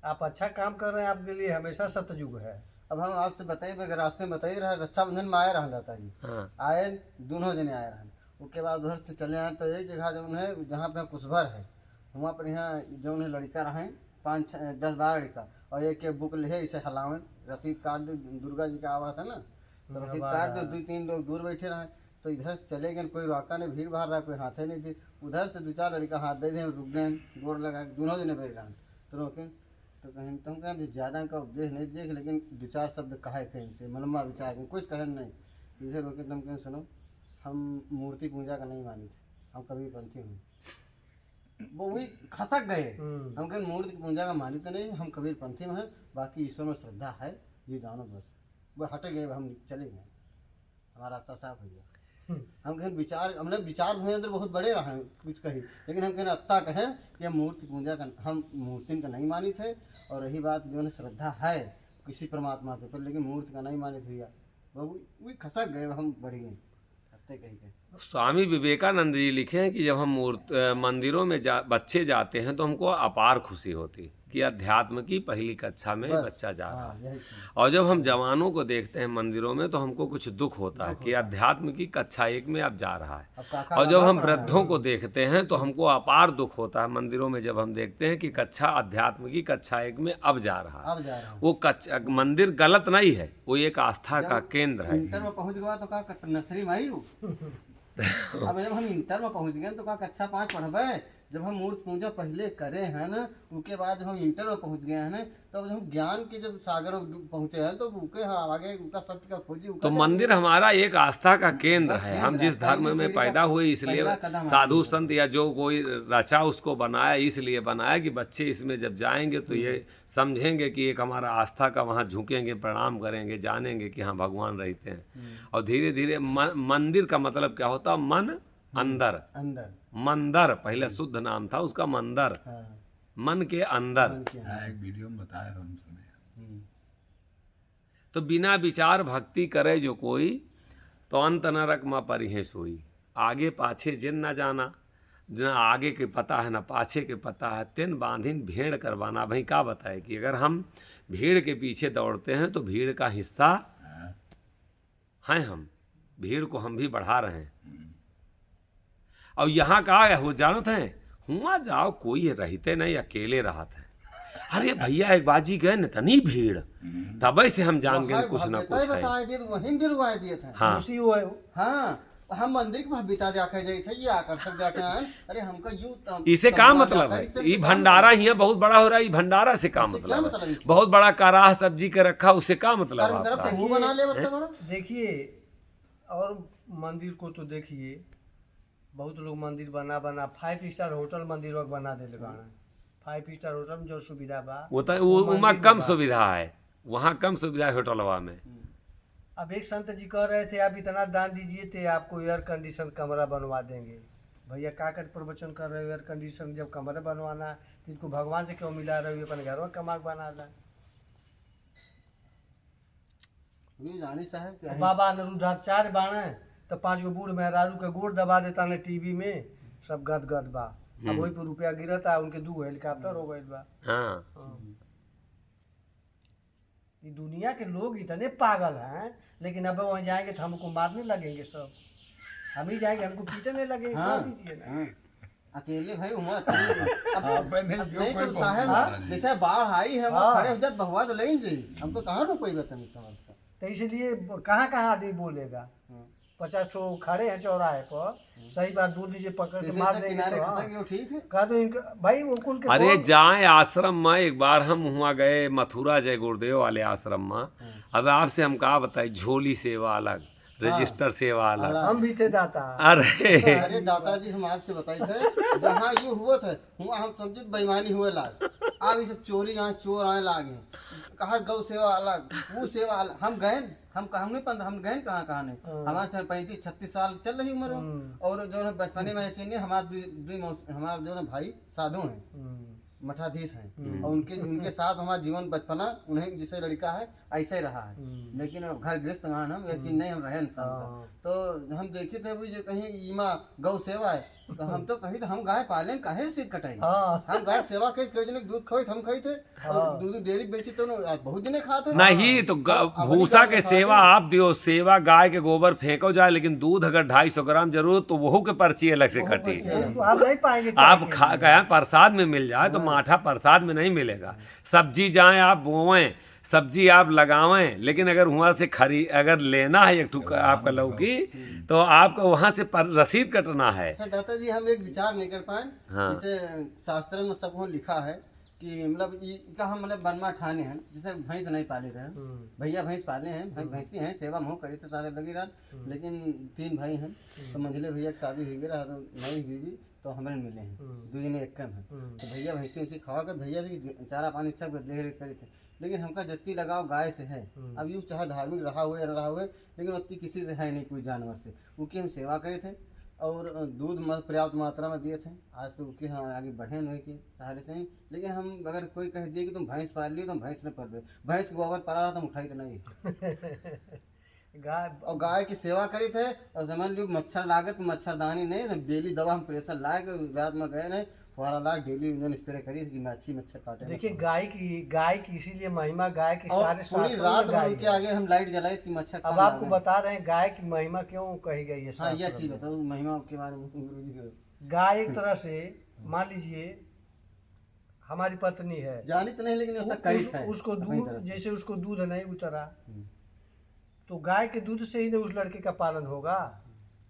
आप अच्छा काम कर रहे हैं, आपके लिए हमेशा सतयुग है। अब हम आपसे बताइए, अगर रास्ते में बताइए रहा, रक्षाबंधन में आए रहन दाता जी, हाँ, आए दोनों जने आए रहन। उसके बाद उधर से चले आए तो एक जगह जो है जहाँ अपना कुशभर है, वहाँ पर यहाँ जो है लड़का रहे 5 10 12 लड़का, और एक बुक ले इसे हलावे, रसीद काट दे, दुर्गा जी का आवाज है ना, तो रसीद काट दे, 2-3 लोग दूर बैठे रहे। तो इधर से चले गए, कोई रोका नहीं, भीड़ भाड़ रहा, कोई हाथे नहीं थी। उधर से 2-4 लड़का हाथ दे दे, रुक गए, गोड़ लगा के दोनों जने बैठ रहे, तो रोके तो कहीं तुम कहें ज़्यादा का उपदेश नहीं देख, लेकिन 2-4 शब्द कहे कहीं से मनवा विचार में कुछ कहे नहीं, इसे रोके तुम कहें सुनो, हम मूर्ति पूजा का नहीं मानी थे, हम कभी पंथी हूँ। वो वही खसक गए, हम कहें मूर्ति पूजा का मानी तो नहीं, हम कबीर पंथी में हैं, बाकी ईश्वर में श्रद्धा है, ये जानो बस। वो हटे गए, हम चले गए, हमारा रास्ता साफ हो गया। हम कहें विचार, हमने विचार हुए अंदर बहुत बड़े रहे कुछ कही, लेकिन हम कहें अत्ता कहें कि मूर्ति पूजा का, हम मूर्ति का नहीं मानी थे। और रही बात जो है श्रद्धा है किसी परमात्मा के ऊपर, लेकिन मूर्ति का नहीं माने थे, वो खसक गए, हम बढ़ गए हफ्ते कहीं के। स्वामी विवेकानंद जी लिखे हैं कि जब हम मंदिरों में बच्चे जाते हैं तो हमको अपार खुशी होती कि अध्यात्म की पहली कक्षा में बस, बच्चा जा रहा हाँ, है। यही चीज़। और जब हम जवानों को देखते हैं मंदिरों में तो हमको कुछ दुख होता है कि अध्यात्म की कक्षा 1 में अब जा रहा है। अब काका और जब लगा हम पड़ा है। वृद्धों को देखते हैं तो हमको अपार दुख होता है मंदिरों में जब हम देखते हैं कि कक्षा अध्यात्म की कक्षा 1 में अब जा रहा है। अब जा रहा हूँ। वो कक्षा मंदिर गलत नहीं है, वो एक आस्था का केंद्र है। इंटर में पहुंच गया तो का नर्सरी में आई हूँ। अब जब हम इंटर में पहुंच गए तो का कक्षा 5 पढ़बे, जब हम मूर्ति पूजा पहले करे हैं ना, उसके बाद जब हम इंटर में पहुंच गए हैं ना, तब जब हम ज्ञान के जब सागर पहुंचे हैं तो उनके आगे उनका सत्य का खोजी। तो मंदिर हमारा एक आस्था का केंद्र है। हम जिस धर्म में पैदा हुए इसलिए साधु संत या जो कोई रचा उसको बनाया, इसलिए बनाया कि बच्चे इसमें जब जाएंगे तो ये समझेंगे कि एक हमारा आस्था का, वहाँ झुकेंगे, प्रणाम करेंगे, जानेंगे कि हाँ भगवान रहते हैं। और धीरे धीरे मंदिर का मतलब क्या होता, मन अंदर, अंदर मंदर पहले शुद्ध नाम था उसका, मंदर, हाँ, मन के अंदर। मन के अंदर। हाँ, एक वीडियो में बताया हम सुने। तो बिना विचार भक्ति करे जो कोई, तो अंत नरक में परिहे सोई। आगे पाछे जिन न जाना, न आगे के पता है न पाछे के पता है, तिन बांधिन भेड़ करवाना। भाई क्या बताए कि अगर हम भीड़ के पीछे दौड़ते हैं तो भीड़ का हिस्सा हाँ, हैं हम, भीड़ को हम भी बढ़ा रहे हैं। और यहाँ का है वो जानते हैं, हुआ जाओ कोई रहते नहीं, अकेले रहते हैं। अरे भैया एक बाजी गए न तनी भीड़, तब से हम जान गए कुछ ना कुछ है। बताए दिए, वहीं भी रुआ दिए थे। हाँ, उसी वो है। हाँ, हम मंदिर के बिता जाके जाई थे, ये आकर्षक जाके आए। अरे हमका यूं इसे का मतलब है, ये भंडारा ही है बहुत बड़ा हो रहा है, ये भंडारा से का इससे क्या मतलब मतलब है? है? बहुत बड़ा कराह सब्जी के रखा, उससे का मतलब कर्म करब आपका? तो मुंह बना ले बड़ा बड़ा। देखिए, और मंदिर को तो देखिए, बहुत लोग मंदिर बना 5 स्टार होटल मंदिर बना दे लगा। 5 स्टार होटल में जो सुविधा बा वो तो वो उमा मंदिर में कम बा। सुविधा है, वहाँ कम सुविधा है होटलवा में। अब एक संत जी कह रहे थे आप इतना दान दीजिए थे आपको एयर कंडीशन कमरा बनवा देंगे। भैया का कर प्रवचन कर रहे हो, एयर कंडीशन जब कमरा बनवाना है तो इनको भगवान से क्यों मिला रहे हो, अपन घर में कमा के बना दा। ये जानी साहब क्या है, बाबा अनिरुद्धाचार्य बाणे तो 5 गो बूढ़ मेहरारू के गोड़ दबा देता ने टीवी में, सब गद गद बा। अब वही पर रुपया गिरता, उनके 2 हेलीकॉप्टर हो गए बा। हाँ हाँ। ये दुनिया के लोग इतने पागल हैं, लेकिन अब वहाँ जाएंगे तो हमको मारने लगेंगे सब, हम ही जाएंगे हमको पीटने लगेंगे। हाँ, कह दीजिए ना। हाँ। अकेले भाई उम्र अब आप नहीं अब जो नहीं कोई तो बहुत साहब मारा जी। जैसे बाढ़ आई है वो हाँ। खड़े हो जात बहुआ तो लेंगे हमको कहाँ रुपये बतन समझता। तो इसलिए कहाँ कहाँ आदमी बोलेगा। 50 ठो खड़े हैं चौराहे पर, सही बात बोल दीजिए, पकड़ के जैसे मार तक देंगे किनारे तो हाँ। खसक गए, वो ठीक है। कह दो इनका भाई वो कुल के अरे कौन- जाए आश्रम में, एक बार हम वहाँ गए मथुरा जय गुरुदेव वाले आश्रम में। अब आपसे हम कहा बताए, झोली सेवा अलग, रजिस्टर सेवा अलग। अलग। हम भी थे दाता। अरे अरे दादाजी हम आपसे बताए थे जहाँ ये हुआ था वहाँ हम समझे बेईमानी हुए लाग। अब ये सब चोरी यहाँ चोर आए लागे, कहा गौ सेवा अलग, वो सेवा अलग। हम गए हम गए कहाँ कहाँ नहीं। हमारे 35-36 साल चल रही उम्र में, और जो है बचपने में चीनी हमारा जो है भाई साधु हैं, मठाधीश हैं, और उनके साथ हमारा जीवन बचपना उन्हें जैसे लड़का है ऐसे ही रहा है। लेकिन अब घर गृहस्थ मान हम यह चीज नहीं हम रहे इंसान का। तो हम देखे थे वो जो कहीं ईमा गौ सेवा है, तो हम तो कहीं तो हम गाय पाले काहे सीध कटाई। हाँ हम गाय सेवा के कई जने दूध खाई हम खाई थे, और दूध डेयरी बेची तो बहुत जने खाते। नहीं तो अब भूसा अपनी के गाय सेवा खाते। आप दियो, सेवा गाय के गोबर फेंको जाए, लेकिन दूध अगर 250 ग्राम जरूर तो वहू के पर्ची अलग से कटी। तो आप नहीं पाएंगे चाय आप के खा लिए। गया प्रसाद में मिल जाए तो माठा प्रसाद में नहीं मिलेगा। सब्जी जाए आप बोवें, सब्जी आप लगावें, लेकिन अगर वहाँ से अगर लेना है एक ठुक आपका लौकी, तो आपको वहाँ से रसीद कटना है। अच्छा दादा जी हम एक विचार नहीं कर पाए। हाँ। जैसे शास्त्र में सबको लिखा है कि मतलब का हम मतलब बनवा ठाने हैं, जैसे भैंस नहीं पाले रहे, भैया भैंस पाले हैं, भैंसी हैं, सेवा में करे थे सारे लगी रात। लेकिन 3 भाई हैं, तो मंझले भैया की शादी हुई रहा तो नई हुई तो हमारे मिले हैं, 2 जने एक कम है। तो भैया भैंसी उसी खवा कर भैया से चारा पानी सब देख रेख करे थे। लेकिन हमका जत्ती लगाव गाय से है। अब यूँ चाहे धार्मिक रहा हुए रहा हुए, लेकिन उतनी किसी से है नहीं कोई जानवर से। उनकी हम सेवा करे थे और दूध पर्याप्त मात्रा में दिए थे। आज तो उसके हाँ आगे बढ़े नहीं के सहारे से ही। लेकिन हम अगर कोई कह दिए कि तुम भैंस पाल लियो, तो भैंस न पाल, भैंस गोबर पड़ा रहा तो उठाई तो नहीं। गाय और गाय की सेवा करी थे, और समझ लो मच्छर लागत मच्छरदानी नहीं, तो डेली दवा हम प्रेशर लाए के रात में गए नहीं, फुहारा ला डेली उन्होंने स्प्रे करी थी कि अच्छी मच्छर काटे। देखिए गाय की इसीलिए महिमा, गाय की और सारे पूरी शास्त्रों रात में में गाय उनके है। आगे हम लाइट जलाई कि मच्छर अब कहाँ आपको लागे। बता रहे हैं गाय की महिमा क्यों कही गई है हाँ, यह शास्त्रों चीज में। बताओ महिमा के बारे में गुरु जी के। गाय एक तरह से मान लीजिए हमारी पत्नी है, जानी तो नहीं, लेकिन उसका करी है उसको अपनी दूध, तरफ से। जैसे उसको दूध नहीं उतरा, तो गाय के दूध से ही ना उस लड़के का पालन होगा।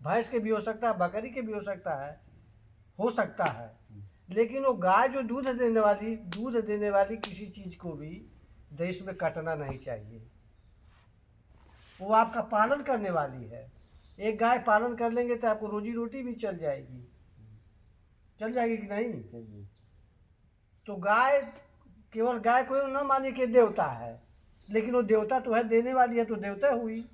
भैंस के भी हो सकता है, बकरी के भी हो सकता है। लेकिन वो गाय जो दूध देने वाली किसी चीज को भी देश में कटना नहीं चाहिए। वो आपका पालन करने वाली है। एक गाय पालन कर लेंगे तो आपको रोजी रोटी भी चल जाएगी कि नहीं। तो गाय केवल गाय को न मानिए कि देवता है, लेकिन वो देवता तो है, देने वाली है तो देवता हुई,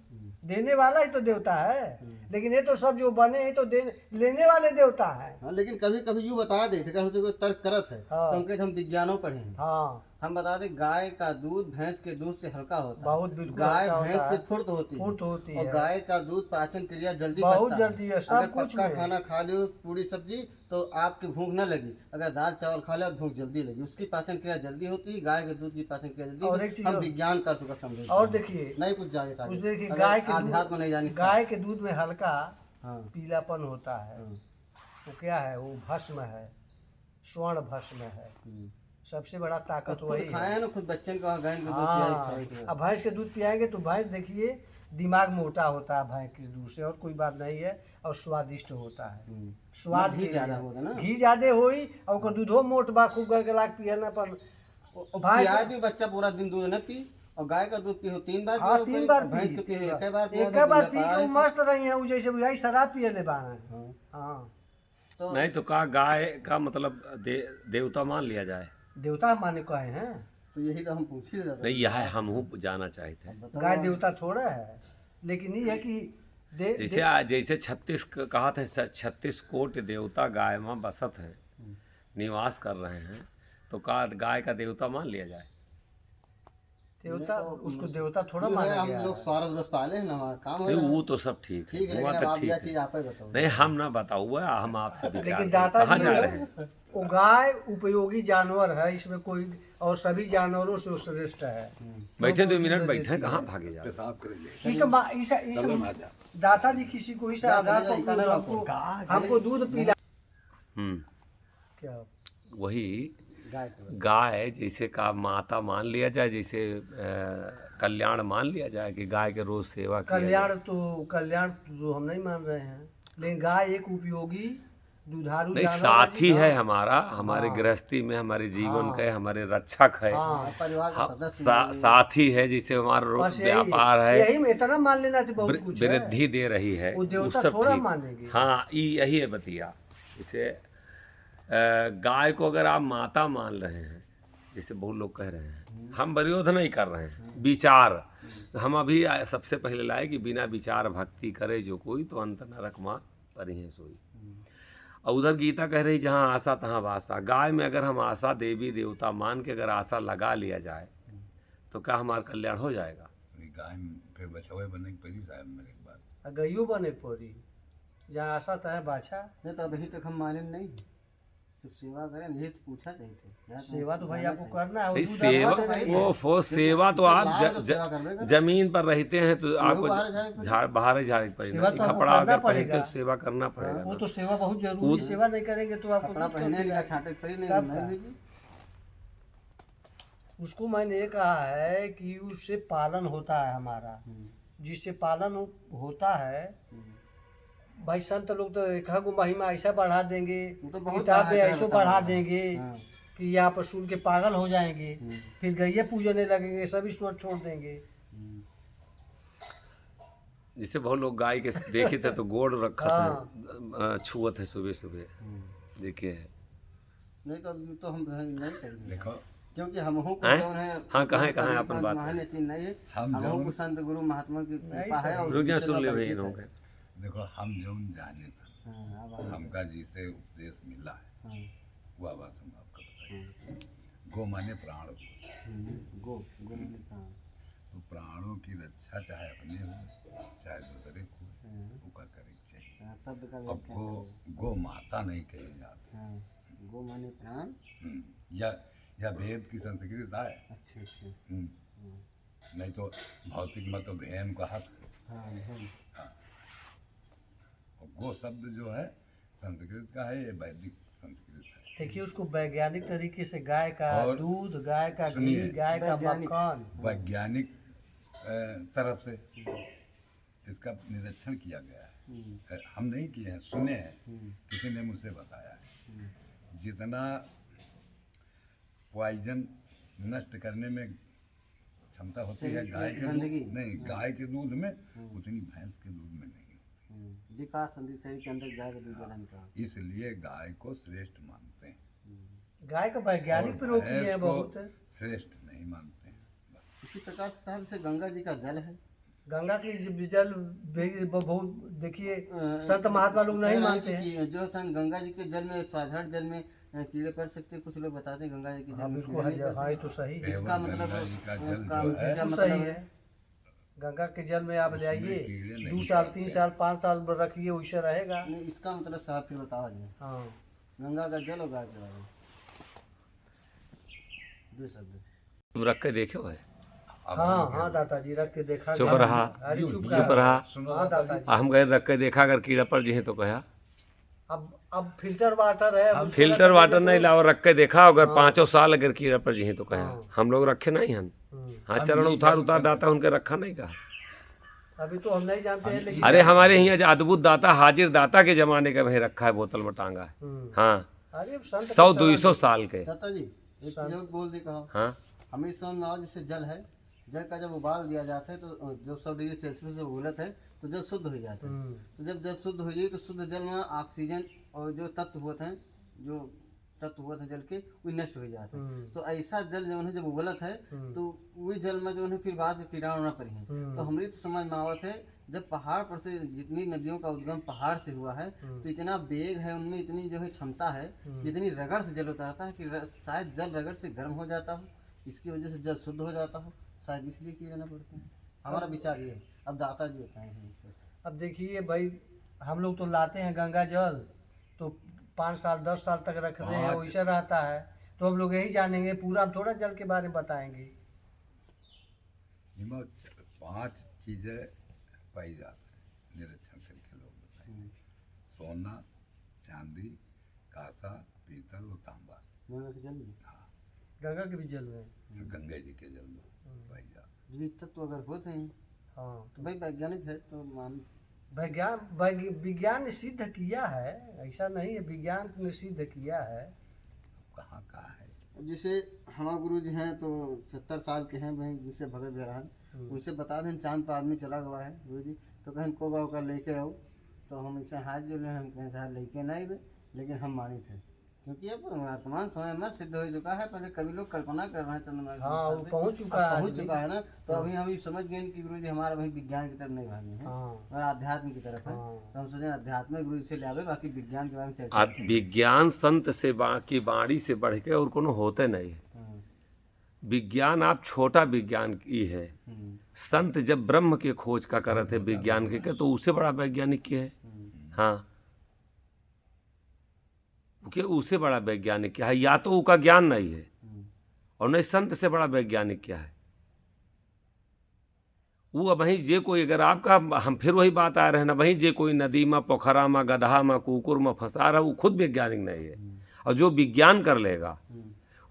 देने वाला ही तो देवता है। लेकिन ये तो सब जो बने हैं तो लेने वाले देवता हैं। हाँ, लेकिन कभी कभी यूँ बता देते अगर हमसे कोई तर्क करत है हाँ। तो उनके हम विज्ञानों पढ़े हैं। हाँ हम बता दें गाय का दूध भैंस के दूध से हल्का होता है। बहुत बिल्कुल गाय हल्का भैंस होता से है। फुर्त होती होती और है। गाय का दूध पाचन क्रिया जल्दी बहुत पचता जल्दी है, सब अगर कुछ पक्का में। खाना खा लियो पूरी सब्जी तो आपकी भूख न लगी। अगर दाल चावल खा लिया तो भूख जल्दी लगी। उसकी पाचन क्रिया जल्दी होती है, गाय के दूध की पाचन क्रिया जल्दी और होती एक चीज है। हम और- विज्ञान कर चुका समझे और देखिए नहीं कुछ जाने था कुछ देखिए अगर गाय के आध्यात्म नहीं जानी गाय के दूध में हल्का हाँ पीलापन होता है। हाँ, वो क्या है, वो भस्म है, स्वर्ण भस्म है। सबसे बड़ा ताकत खुद वही खाए है। हैं ना, खुद बच्चन को गाय के दूध हाँ, पियाई अब भैंस के दूध पियाएंगे तो भैंस देखिए दिमाग मोटा होता है भैंस के दूध से, और कोई बात नहीं है, और स्वादिष्ट होता है। स्वाद घी के ज्यादा लिए। होता ना। घी ज्यादा होई और को दूधो मोट बा, खूब गलगला के पियना पर पिया भी बच्चा पूरा दिन दूध न पी, और गाय का दूध पियो 3 बार हाँ, पियो, 3 बार भैंस के पियो एक बार पियो, एक तो बार दिन पी में के पारा वो मस्त रही है, वो जैसे बुझाई शराब पिए ले बा है। हाँ। हाँ तो नहीं तो का गाय का मतलब देवता मान लिया जाए। देवता माने को आए हैं, तो यही तो हम पूछ ही रहे थे। नहीं यह हम जाना चाहते हैं। बताओ गाय आप। देवता थोड़ा है, लेकिन ये है कि जैसे 36 कहा था 36 कोटि देवता गाय में बसत है, निवास कर रहे हैं, तो का गाय का देवता मान लिया जाए? देवता नहीं तो उसको देवता थोड़ा जो है, माना हम गया लोग है। स्वार्थ बस पाले हैं ना, हमारा काम है नहीं वो तो सब ठीक ठीक है, है, लेकिन हुआ अब तो आप ठीक यह चीज है। आप ही बताओ। नहीं हम ना बताओ हुआ, हम आपसे विचार लेकिन करें। दाता कहाँ जी जा जो रहे है, हैं? वो गाय उपयोगी जानवर है, इसमें कोई और सभी जानवरों से वो श्रेष्ठ है। बैठे 2 दूध मिनट देती बैठे, है। कहाँ भागे जा रहे हैं? पेशाब करेंगे इस दाता जी किसी को इस आधार पर चलिए, चलिए, हमको दूध पिला। क्या वही गाय को गाय जैसे का माता मान लिया जाए, जैसे कल्याण मान लिया जाए कि गाय के रोज सेवा किया जाए। कल्याण तो हम नहीं मान रहे हैं, लेकिन गाय एक उपयोगी दुधारू नहीं जानवर साथी जी। है हमारा, हमारे हाँ। गृहस्थी में, हमारे जीवन हाँ। के, हमारे रक्षक है। हाँ, परिवार का हाँ, सदस्य साथी है, जैसे हमारा बस व्यापार यही है, में इतना मान लेना तो बहुत कुछ है। वृद्धि दे रही है, वो देवता सब थोड़ा ठीक। मानेगी। हाँ यही है बतिया। जैसे गाय को अगर आप माता मान रहे हैं, जैसे बहुत लोग कह रहे हैं, हम विरोध नहीं कर रहे हैं, विचार हम अभी सबसे पहले लाए कि बिना विचार भक्ति करे जो कोई, तो अंत नरक माँ परिहे सोई। और उधर गीता कह रही जहाँ आशा तहाँ वासा। गाय में अगर हम आशा देवी देवता मान के अगर आशा लगा लिया जाए, तो क्या हमारा कल्याण हो जाएगा? गाय में फिर बछवे बनने की पड़ी साहब मेरे एक बात। गईयो बने पड़ी, जहाँ आशा तहाँ बाछा। नहीं तो अभी तक हम माने नहीं, सिर्फ सेवा करें, यही तो पूछा चाहिए थे। सेवा तो भाई आपको करना है। नहीं, दूध सेवा आपका तो भाई है। वो सेवा तो आप सेवा करवे कर जमीन पर रहते हैं तो आपको बाहर जाने पड़ेगा। झाड़ बाहर झाड़ पड़े सेवा तो आपको कपड़ा करना अगर पहनते पड़ेगा। तो सेवा करना पड़ेगा वो ना। तो सेवा बहुत जरूरी है, सेवा नहीं करेंगे तो आपको कपड़ा दूध पहने कब का मिलेगा? छाटे पड़ी नहीं कब नहीं का? भेजी। उसको मैंने ये कहा है कि उससे पालन होता है हमारा, जिससे पालन होता है। भाई संत लोग तो एक गो महिमा ऐसा बढ़ा देंगे, वो तो बहुत किताब में बढ़ा है, ऐसा बताओ। बढ़ा देंगे हाँ। कि यहाँ पर सुन के पागल हो जाएंगे, फिर गैया पूजने लगेंगे, सभी छोड़ देंगे। जिससे बहुत लोग गाय के देखे थे तो गोड़ रखा हाँ। था, छुअत है सुबह सुबह देखिए। नहीं तो अभी तो हम नहीं करेंगे, देखो क्योंकि हम को हैं? जो है हाँ, कहाँ अपन बात महान चीज नहीं है। हम हम जौन को संत गुरु महात्मा की कृपा है और रुक जा, जितना सुन ले भाई परिचित इन्हों है। के। देखो हम जौन जाने था, हाँ, अब आप- हमका जिसे उपदेश मिला है हाँ, वह बात हम आपको बताएं। गो माने प्राण को। गो मैंने कहा। तो प्राणों की रक्षा चाहे अपने हो चाहे दूसरे को वो का करे चाहिए। हाँ, शब्द का अब व्याख्या गो माता नहीं कही जाती। हाँ, गो माने प्राण। या वेद की संस्कृत है। अच्छा अच्छा। नहीं तो भौतिक मत तो भेम का हक। हाँ हम। और गो शब्द जो है संस्कृत का है, ये वैदिक संस्कृत है। देखिए उसको वैज्ञानिक तरीके से गाय का और दूध, गाय का घी, सुनिए, गाय का वैज्ञानिक- मक्खन, वैज्ञानिक तरफ से इसका निरीक्षण किया गया है। हम नहीं किए हैं, सुने हैं, किसी ने मुझसे बताया है। जितना पॉइजन नष्ट करने में क्षमता होती है शरीर गाय की के गंदगी। दूध नहीं, गाय के दूध में उतनी भैंस के दूध में नहीं। विकास संधि शरीर के अंदर गाय का दूध जलन का। इसलिए गाय को श्रेष्ठ मानते हैं गाय का वैज्ञानिक और प्रयोग किए भैंस हैं को बहुत। श्रेष्ठ नहीं मानते हैं। बस इसी प्रकार से साहब से गंगा जी का जल है। गंगा की जल बहुत देखिए संत महात्मा लोग नहीं कह रहे हैं मानते हैं। कि जो संत गंगा जी के जल में, साधारण जल में कीड़े पड़ सकते हैं, कुछ लोग बताते हैं गंगा जी के जल हाँ में बिल्कुल कीड़े नहीं है, हाँ पड़ते। ये तो सही है, इसका केवल मतलब गंगा जी का जल काम जो है, क्या बिल्कुल मतलब सही है? है। गंगा के जल में आप ले आइए, कीड़े नहीं 2 साल पड़ते। 3 साल 5 साल रखिए, वैसे रहेगा। नहीं, इसका मतलब साहब फिर बताओ जी। हाँ गंगा का जल और गाय के बारे में 2 शब्द। तुम रख के देखे हो है? अब हाँ हम हाँ दादा जी रख के देखा। चुप गया। रहा। अरे चुप चुप रहा। सुनो हाँ दादा जी। हम गए रख के देखा, अगर कीड़ा पड़ जिहे तो कहा अब फिल्टर वाटर है, अब उसको फिल्टर रख वाटर देंगे नहीं तो- लाओ, रख के देखा अगर हाँ। 5 साल अगर कीड़ा पड़ जिहे तो कहा हाँ। हम लोग रखे नहीं हन। हाँ हम चरण ये उतार जल उतार कर- दाता उनके रखा नहीं कहा। अभी तो हम नहीं जानते हैं, लेकिन अरे हमारे यहाँ अद्भुत दाता हाजिर दाता के जमाने का वही रखा है, बोतल में टांगा है। हाँ अरे संत 100-200 साल के। दाता जी एक चीज और बोल दी कहो। हाँ हमें समझ में आओ, जैसे जल है, जल का जब उबाल दिया जाता है तो जो 100 डिग्री सेल्सियस से उबलत है तो जल शुद्ध हो जाता है। तो जब जल शुद्ध हो जाए तो शुद्ध जल में ऑक्सीजन और जो तत्व होते हैं जो तत्व हुआ था जल के वो नष्ट हो जाता है। हम्म। तो ऐसा जल जो है जब उबलत है हम्म। तो वही जल में जो है फिर बाद में कीटाणु ना पड़ी हैं। हम्म। तो हमारी तो समझ में आवत है जब पहाड़ पर से जितनी नदियों का उद्गम पहाड़ से हुआ है तो इतना वेग है उनमें, इतनी जो है क्षमता है कि इतनी रगड़ से जल उतरता है कि शायद जल रगड़ से गर्म हो जाता हो, इसकी वजह से जल शुद्ध हो जाता हो, शायद इसलिए किए रहना पड़ता है। हमारा विचार ये है। अब दाता जी होता है। अब देखिए भाई, हम लोग तो लाते हैं गंगा जल तो 5 साल 10 साल तक रखते हैं, हाँ। वैसा रहता है। तो हम लोग यही जानेंगे, पूरा हम थोड़ा जल के बारे में बताएंगे। इनमें 5 चीज़ें पाई जाती हैं निरीक्षण करके लोग बताएंगे। सोना, चांदी, कांसा, पीतल और तांबा। गंगा के जल में हाँ, गंगा के भी जल में। जो गंगा जी के जल में पाई जाती जीवित तत्व अगर होते हैं हाँ, तो भाई वैज्ञानिक है तो मान विज्ञान ने सिद्ध किया है, ऐसा नहीं है, विज्ञान ने सिद्ध किया है। कहाँ कहाँ है। अब जैसे हमारे गुरु जी हैं तो 70 साल के हैं भाई, जिनसे भगत बिहार उनसे बता दें चांद पर आदमी चला हुआ है गुरु जी, तो कहें को गाँव का लेके आओ, तो हम इसे हाथ जोड़े, हम कहें साहब लेके नहीं बे, लेकिन हम मानित हैं क्योंकि अब वर्तमान समय में सिद्ध हो चुका है। पहले कभी लोग कल्पना कर रहे हैं चंद्रमा की हाँ, वो से, पहुंच चुका अब है पहुंच आदमी। चुका है ना, तो अभी हम ये समझ गए कि गुरु जी हमारा भाई विज्ञान की तरफ नहीं भागे हैं हाँ, और आध्यात्म की तरफ है। हाँ। तो हम सोचे अध्यात्म गुरु जी से ले आवे, बाकी विज्ञान के बारे में चर्चा विज्ञान संत से की बाणी से बढ़ के और कोनो होते नहीं है। हम्म, विज्ञान आप छोटा विज्ञान ही है। हम्म, संत जब ब्रह्म के खोज का करत है विज्ञान के तो उससे बड़ा वैज्ञानिक क्या है। हाँ, क्योंकि उससे बड़ा वैज्ञानिक क्या है, या तो उसका ज्ञान नहीं है और नहीं संत से बड़ा वैज्ञानिक क्या है। वो अब वहीं जे कोई, अगर आपका, हम फिर वही बात आ रहे हैं ना, वहीं जे कोई नदी में, पोखरा में, गधा में, कुकुर में फंसा रहा है, वो खुद वैज्ञानिक नहीं है। और जो विज्ञान कर लेगा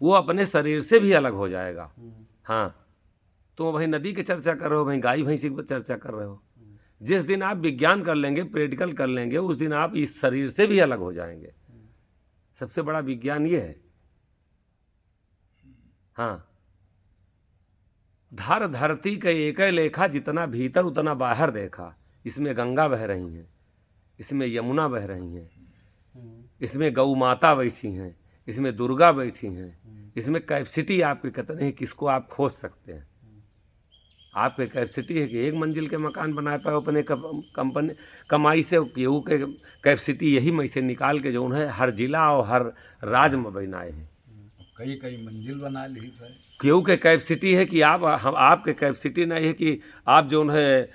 वो अपने शरीर से भी अलग हो जाएगा। हाँ, तो वहीं नदी की चर्चा कर रहे हो, वहीं गाय भैंसी की चर्चा कर रहे हो। जिस दिन आप विज्ञान कर लेंगे, प्रैक्टिकल कर लेंगे, उस दिन आप इस शरीर से भी अलग हो जाएंगे। सबसे बड़ा विज्ञान ये है। हाँ, धर धरती के एक लेखा, जितना भीतर उतना बाहर देखा। इसमें गंगा बह रही हैं, इसमें यमुना बह रही हैं, इसमें गौ माता बैठी हैं, इसमें दुर्गा बैठी हैं, इसमें कैपेसिटी आपकी कितनी है, किसको आप खोज सकते हैं। आपके कैपेसिटी है कि एक मंजिल के मकान बनाए पाए अपने कंपनी कमाई से, केहू के कैपेसिटी यही में से निकाल के जो है हर जिला और हर राज्य में बनाए हैं। कई कई मंजिल बना ली है। केहू के कैपेसिटी है कि आपके कैपेसिटी नहीं है कि आप जो है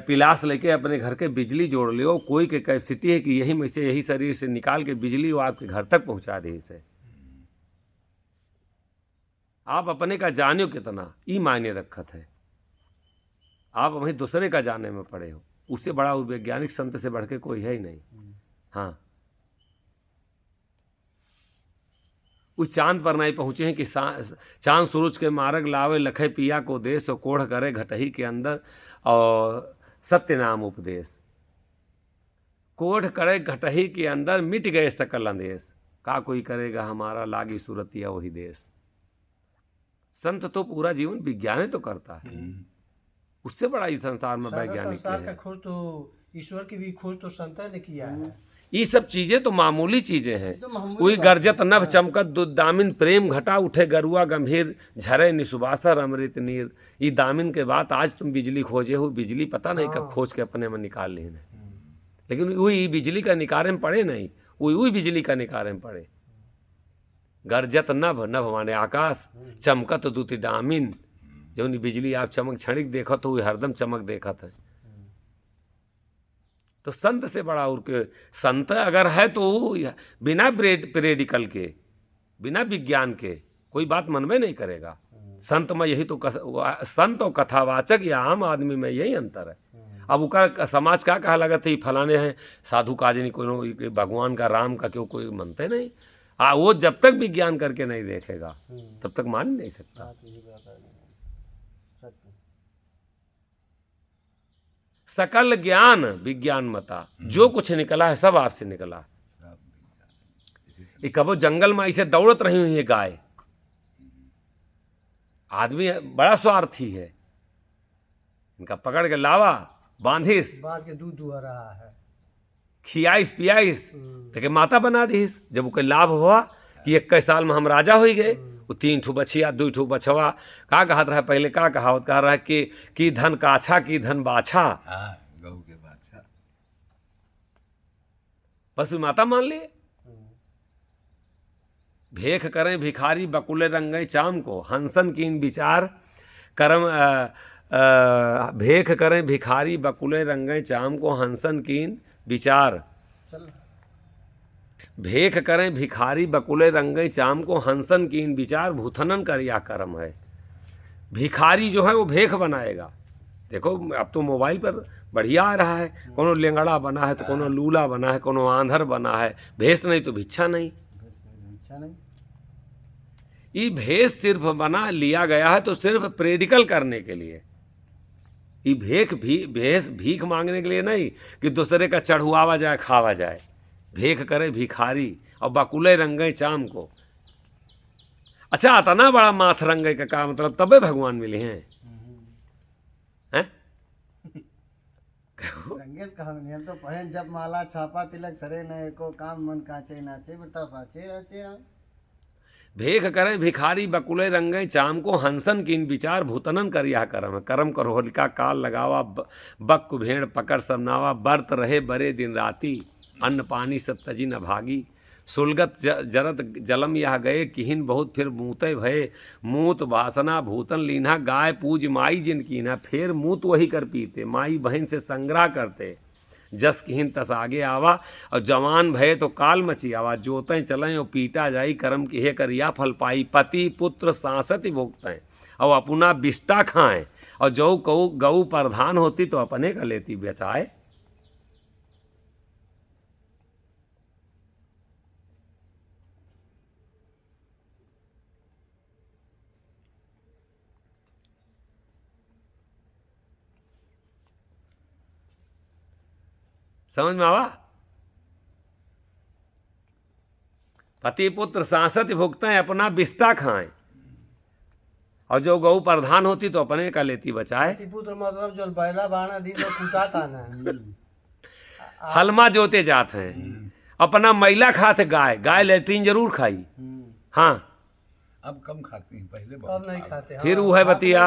पिलास लेके अपने घर के बिजली जोड़ लियो। कोई के कैपेसिटी है कि यही में से, यही शरीर से निकाल के बिजली वो आपके घर तक पहुंचा दे। इसे आप अपने का जानियो कितना, ई मायने रखत है। आप वहीं दूसरे का जानने में पड़े हो। उससे बड़ा वैज्ञानिक संत से बढ़ के कोई है ही नहीं। हाँ, उस चांद पर नहीं पहुँचे हैं कि चांद सूरज के मार्ग लावे, लखे पिया को देश, और कोढ़ करे घटही के अंदर, और सत्य नाम उपदेश। कोढ़ करे घटही के अंदर, मिट गए सकल अंदेश, का कोई करेगा हमारा लागी सूरतिया वही देश। संत तो पूरा जीवन विज्ञान तो करता है। उससे बड़ा इस संसार में सारा वैज्ञानिक संसार का है। खोज तो ईश्वर की भी खोज तो संत ने किया है। ये सब चीजें तो मामूली चीजें हैं। तो मामूली कोई बात गर्जत नभ चमकत दामिन, प्रेम घटा उठे गरुआ गंभीर, झरे निसुबासर अमृत नीर। ये दामिन के बाद आज तुम बिजली खोजे हो, बिजली पता नहीं कब खोज के अपने में निकाल ली है। लेकिन वही बिजली का निकारे में पड़े नहीं, वही बिजली का निकारे में पड़े। गर्जत नभ, नभ माने आकाश, चमकत दुति दामिन, जो बिजली आप चमक क्षणिक देखो तो वो हरदम चमक देखत है। तो संत से बड़ा और के संत अगर है तो बिना प्रेडिकल के, बिना विज्ञान के कोई बात मन में नहीं करेगा। संत में यही तो संत और कथावाचक या आम आदमी में यही अंतर है। अब उसका समाज का कहा लगा था फलाने हैं साधु काजनी, कोई भगवान का, राम का क्यों कोई मानते नहीं। वो जब तक विज्ञान करके नहीं देखेगा तब तक मान नहीं सकता। सकल ज्ञान विज्ञान मता, जो कुछ निकला है सब आपसे निकला। ये कबो जंगल में ऐसे दौड़त रही हुई है गाय। आदमी बड़ा स्वार्थी है, इनका पकड़ के लावा, बांधिस, बांध के दूध दुहा रहा है, खियाइस पियाइस, तो माता बना दीस। जब उके लाभ हुआ कि 21 साल में हम राजा हो गए। वो 3 ठो बछिया 2 ठो बछवा का कहत रहा पहले, का कहावत कह रहा है कि धन काछा की धन बाछा, हाँ गऊ के बादशाह। पशु माता मान लिए। भेख करें भिखारी बकुले रंगे चाम को, हंसन कीन विचार करम भेख करें भिखारी बकुले रंगे चाम को, हंसन कीन विचार। चल भेख करें भिखारी बकुले रंगे चाम को, हंसन कीन विचार भूथनन कर या कर्म है। भिखारी जो है वो भेख बनाएगा। देखो अब तो मोबाइल पर बढ़िया आ रहा है, कोनो लेंगड़ा बना है तो कोनो लूला बना है, कोनो आंधर बना है, भेष नहीं तो भिक्षा नहीं। अच्छा नहीं। ये भेष सिर्फ बना लिया गया है तो सिर्फ प्रेडिकल करने के लिए। ये भेष भीख मांगने के लिए नहीं कि दूसरे का चढ़ुआवा जाए खावा जाए। भेख करे भिखारी और बकुले रंगे चाम को। अच्छा इतना बड़ा माथ रंगे का मतलब तबे भगवान मिले हैं, हैं? रंगेश कहा हम तो पढ़े जब माला छापा तिलक सरे न एको काम मन काचे नाचे बता साचे राचे राम। भेख करें भिखारी बकुले रंगे चाम को, हंसन किन विचार भूतनन कर यह कर्म है। कर्म करो होलिका काल लगावा, बक भेड़ पकड़ सबनावा, बर्त रहे बरे दिन राती, अन्न पानी सब तजी न भागी। सुलगत जरत जलम यह गए, किहिन बहुत फिर मूते भये, मूत वासना भूतन लीन्हा, गाय पूज माई जिन कीन्हा, फिर मूत वही कर पीते, माई बहन से संग्रह करते, जस किहिन तस आगे आवा, और जवान भये तो काल मची आवा, जोतें चलें और पीटा जाई, कर्म की हे करिया फल पाई, पति पुत्र सांसति भोगतें और अपना बिष्टा खाएं, और जो गऊ प्रधान होती तो अपने का लेती बचाए। समझ में आवा? पति पुत्र सांसत भुगतें अपना बिष्टा खाएं, और जो गऊ प्रधान होती तो अपने का लेती बचाए। पुत्र मतलब जो बैला बाणा दी तो कुटाता ना। हलमा जोते जात हैं, अपना मैला खाते गाय, गाय लेट्रिन जरूर खाई। हाँ अब कम खाती हैं, पहले अब बहुत नहीं खाती। खाते। फिर हाँ। वो है बतिया।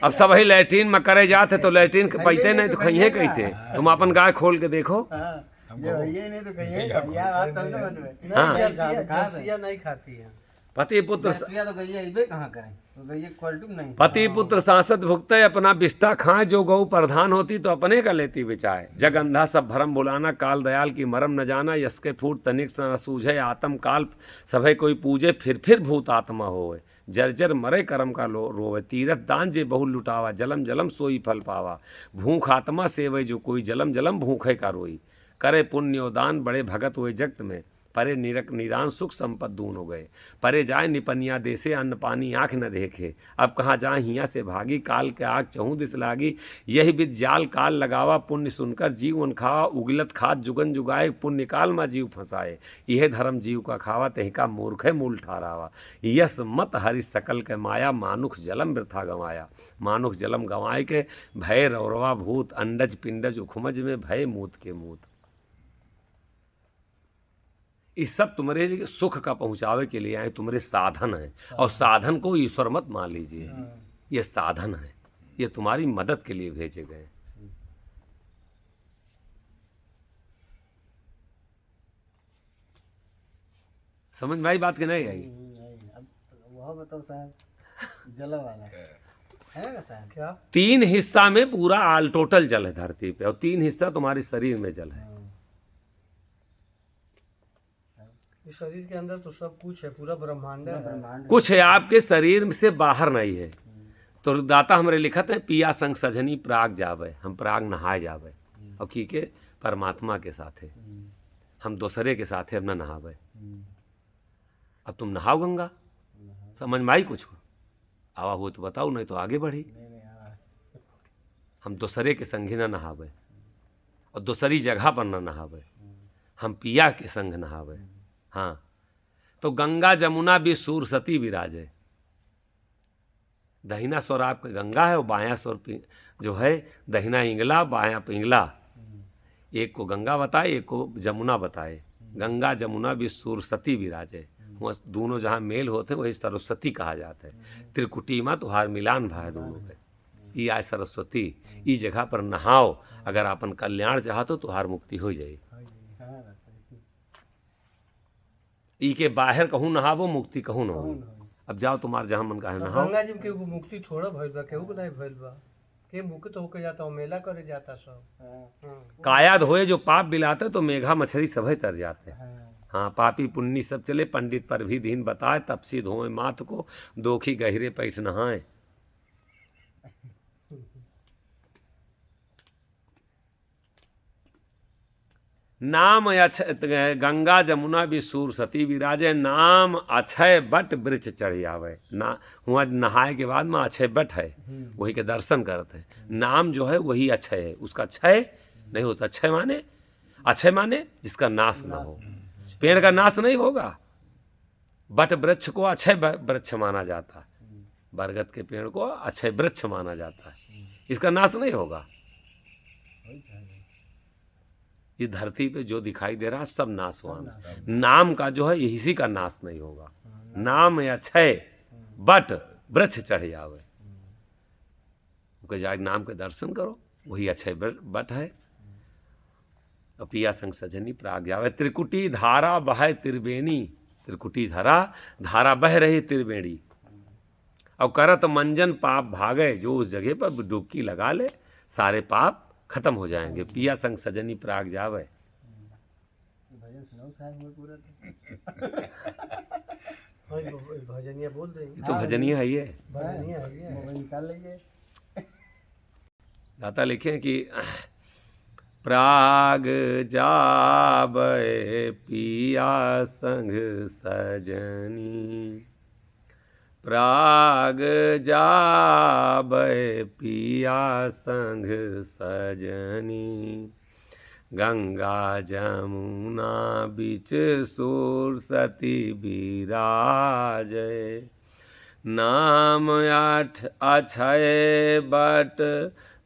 अब सब ही लैट्रिन में करे जाते तो लैट्रिन पैते नहीं तो खाइए कैसे? तुम अपन गाय खोल के देखो। ये नहीं तो कहिए बढ़िया बात तब ना बनवे। हाँ। जर्सिया नहीं खाती है। पति पुत्र जर्सिया तो गईया इबे कहाँ करें, तो गईया क्वालिटी नहीं। पति पुत्र सांसद भुगते अपना बिष्टा खाएं, जो गऊ प्रधान होती तो अपने का लेती बिचाए। जग अंधा सब भरम बुलाना, काल दयाल की मरम न जाना, यसके फूट तनिक न सूझे, आत्म काल सभे कोई पूजे, फिर भूत आत्मा होए, जर्जर मरे कर्म का रोवे, तीरथ दान जे बहु लुटावा, जलम जलम सोई फल पावा, भूख आत्मा सेवे जो कोई, जलम जलम भूखे का रोई, करे पुण्योदान बड़े भगत हुए जगत में, परे निरक निदान सुख संपद दून हो गए, परे जाए निपनिया देसे, अन्न पानी आँख न देखे, अब कहाँ जाए हिया से भागी, काल के आग चहूँ दिस लागी, यही विद जाल काल लगावा, पुण्य सुनकर जीवन खावा, उगलत खाद जुगन जुगाए, पुण्य काल में जीव फंसाए, यह धर्म जीव का खावा, तहिका मूर्ख मूल ठहरावा, यस मत हरि सकल के माया, मानुख जलम वृथा गंवाया, मानुख जलम गंवाए के, भय रौरवा भूत, अंडज पिंडज उखमज में, भय मूत के मूत। इस सब तुम्हारे लिए सुख का पहुंचावे के लिए आए, तुम्हारे साधन है, और साधन को ईश्वर मत मान लीजिए, ये साधन है, ये तुम्हारी मदद के लिए भेजे गए। समझ में आई बात कि नहीं आई? अब वह बताओ साहब, जल वाला है ना साहब? क्या? 3 हिस्सा में पूरा आल टोटल जल है धरती पे, और 3 हिस्सा तुम्हारे शरीर में जल है। इस शरीर के अंदर तो सब कुछ है, पूरा ब्रह्मांड है। ब्रह्मांड कुछ है आपके शरीर से बाहर नहीं है। तो दाता हमरे लिखत है, पिया संग सजनी प्राग जावे, हम प्राग नहाए जावे, और की के परमात्मा के साथ है, हम दूसरे के साथ है, हम न नहावे। अब तुम नहाओ गंगा, समझ में आई कुछ? आवा हो तो बताओ, नहीं तो आगे बढ़ी। हम दूसरे के संग ही न नहावे, और दूसरी जगह पर न नहावे, हम पिया के संग नहावे। हाँ, तो गंगा जमुना भी सूर सती विराजे, दहिना स्वर आपका गंगा है और बायां स्वर जो है दहिना इंगला बायां पिंगला, एक को गंगा बताए, एक को जमुना बताए। गंगा जमुना भी सरस्वती विराजे, वहाँ दोनों जहाँ मेल होते हैं वही सरस्वती कहा जाता है। त्रिकुटी में तुहार मिलान भाई दोनों के, ई आय सरस्वती, ई जगह पर नहाओ, अगर अपन कल्याण चाहतो तुहार मुक्ति हो जाए। ई के बाहर कहूँ नहावो मुक्ति कहूँ न हो। अब जाओ तुम्हार जहाँ मन का है नहाओ। गंगा जी में केहू के मुक्ति थोड़ा भइल बा, केहू के नहीं भइल बा, के मुक्त होके जाता हो, मेला करे जाता सब। काया धोए जो पाप बिलाते तो मेघा मछली सभे तर जाते। हाँ, पापी पुण्य सब चले, पंडित पर भी दीन बताए, तपसी धोए माथ को, दोखी गहरे पैठ नहाए। नाम अक्षय गंगा जमुना भी सरस्वती विराजे, नाम अक्षय बट वृक्ष चढ़ आवे। ना हुआ नहाए के बाद में अक्षय बट है, वही के दर्शन करते हैं। नाम जो है वही अक्षय है, उसका क्षय नहीं होता। अक्षय माने जिसका नाश ना हो, पेड़ का नाश नहीं होगा। बट वृक्ष को अक्षय वृक्ष माना जाता है, बरगद के पेड़ को अक्षय वृक्ष माना जाता है, इसका नाश नहीं होगा। इस धरती पे जो दिखाई दे रहा है सब नाशवान, नाम का जो है इसी का नाश नहीं होगा। नाम अक्षय बट वृक्ष चढ़ जावे, जाके नाम के दर्शन करो, वही अक्षय बट है। पिया संग सजनी प्राग जावे, त्रिकुटी धारा बहे त्रिवेणी, त्रिकुटी धारा बह रही त्रिवेणी। और करत मंजन पाप भागे, जो उस जगह पर डुबकी लगा ले सारे पाप खत्म हो जाएंगे। पिया संग सजनी प्राग जावे। भजन सुनाओ साहब मैं पूरा भजनिया बोल दे, तो भजनिया है ये, भजनिया है ये। मोबाइल निकाल लीजिए। दाता लिखे कि प्राग जावे पिया संग सजनी, प्राग जावे पिया संग सजनी, गंगा जमुना बीच सरस्वती विराजे, नाम अक्षय बट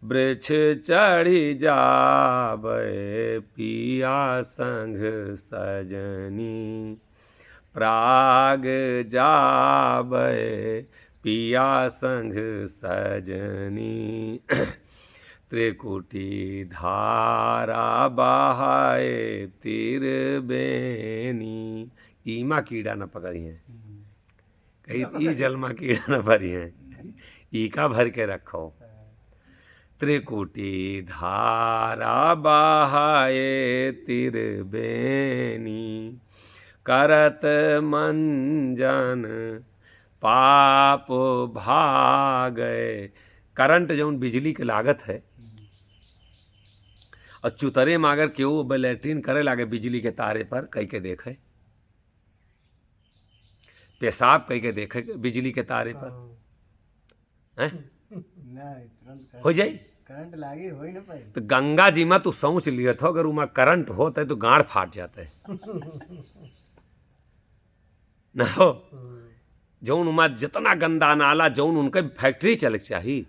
वृक्ष चढ़ी जावे पिया संग सजनी, प्राग जावे पिया संग सजनी, त्रिकुटी धारा बहाए तिरबेनी। ईमा कीड़ा न पकड़ी है, कहीं ई जलमा कीड़ा न भरी है, ई का भर के रखो। त्रिकुटी धारा बहाए तिरबेनी, करत मंजन पाप भागे। करंट जौन बिजली के लागत है, और चुतरे में अगर केहू लैट्रिन करे लागे बिजली के तारे पर, कई के देखे पेशाब, कई के देखे बिजली के तारे पर हैं, हो जाई करंट लागी हो ही ना पाई। तो गंगा जी में तू सोच लिया था, अगर उमा करंट होता है तो गांड फाट जाता है ना हो। जौन उमा जितना गंदा नाला, जौन उनके फैक्ट्री चले चाहिए।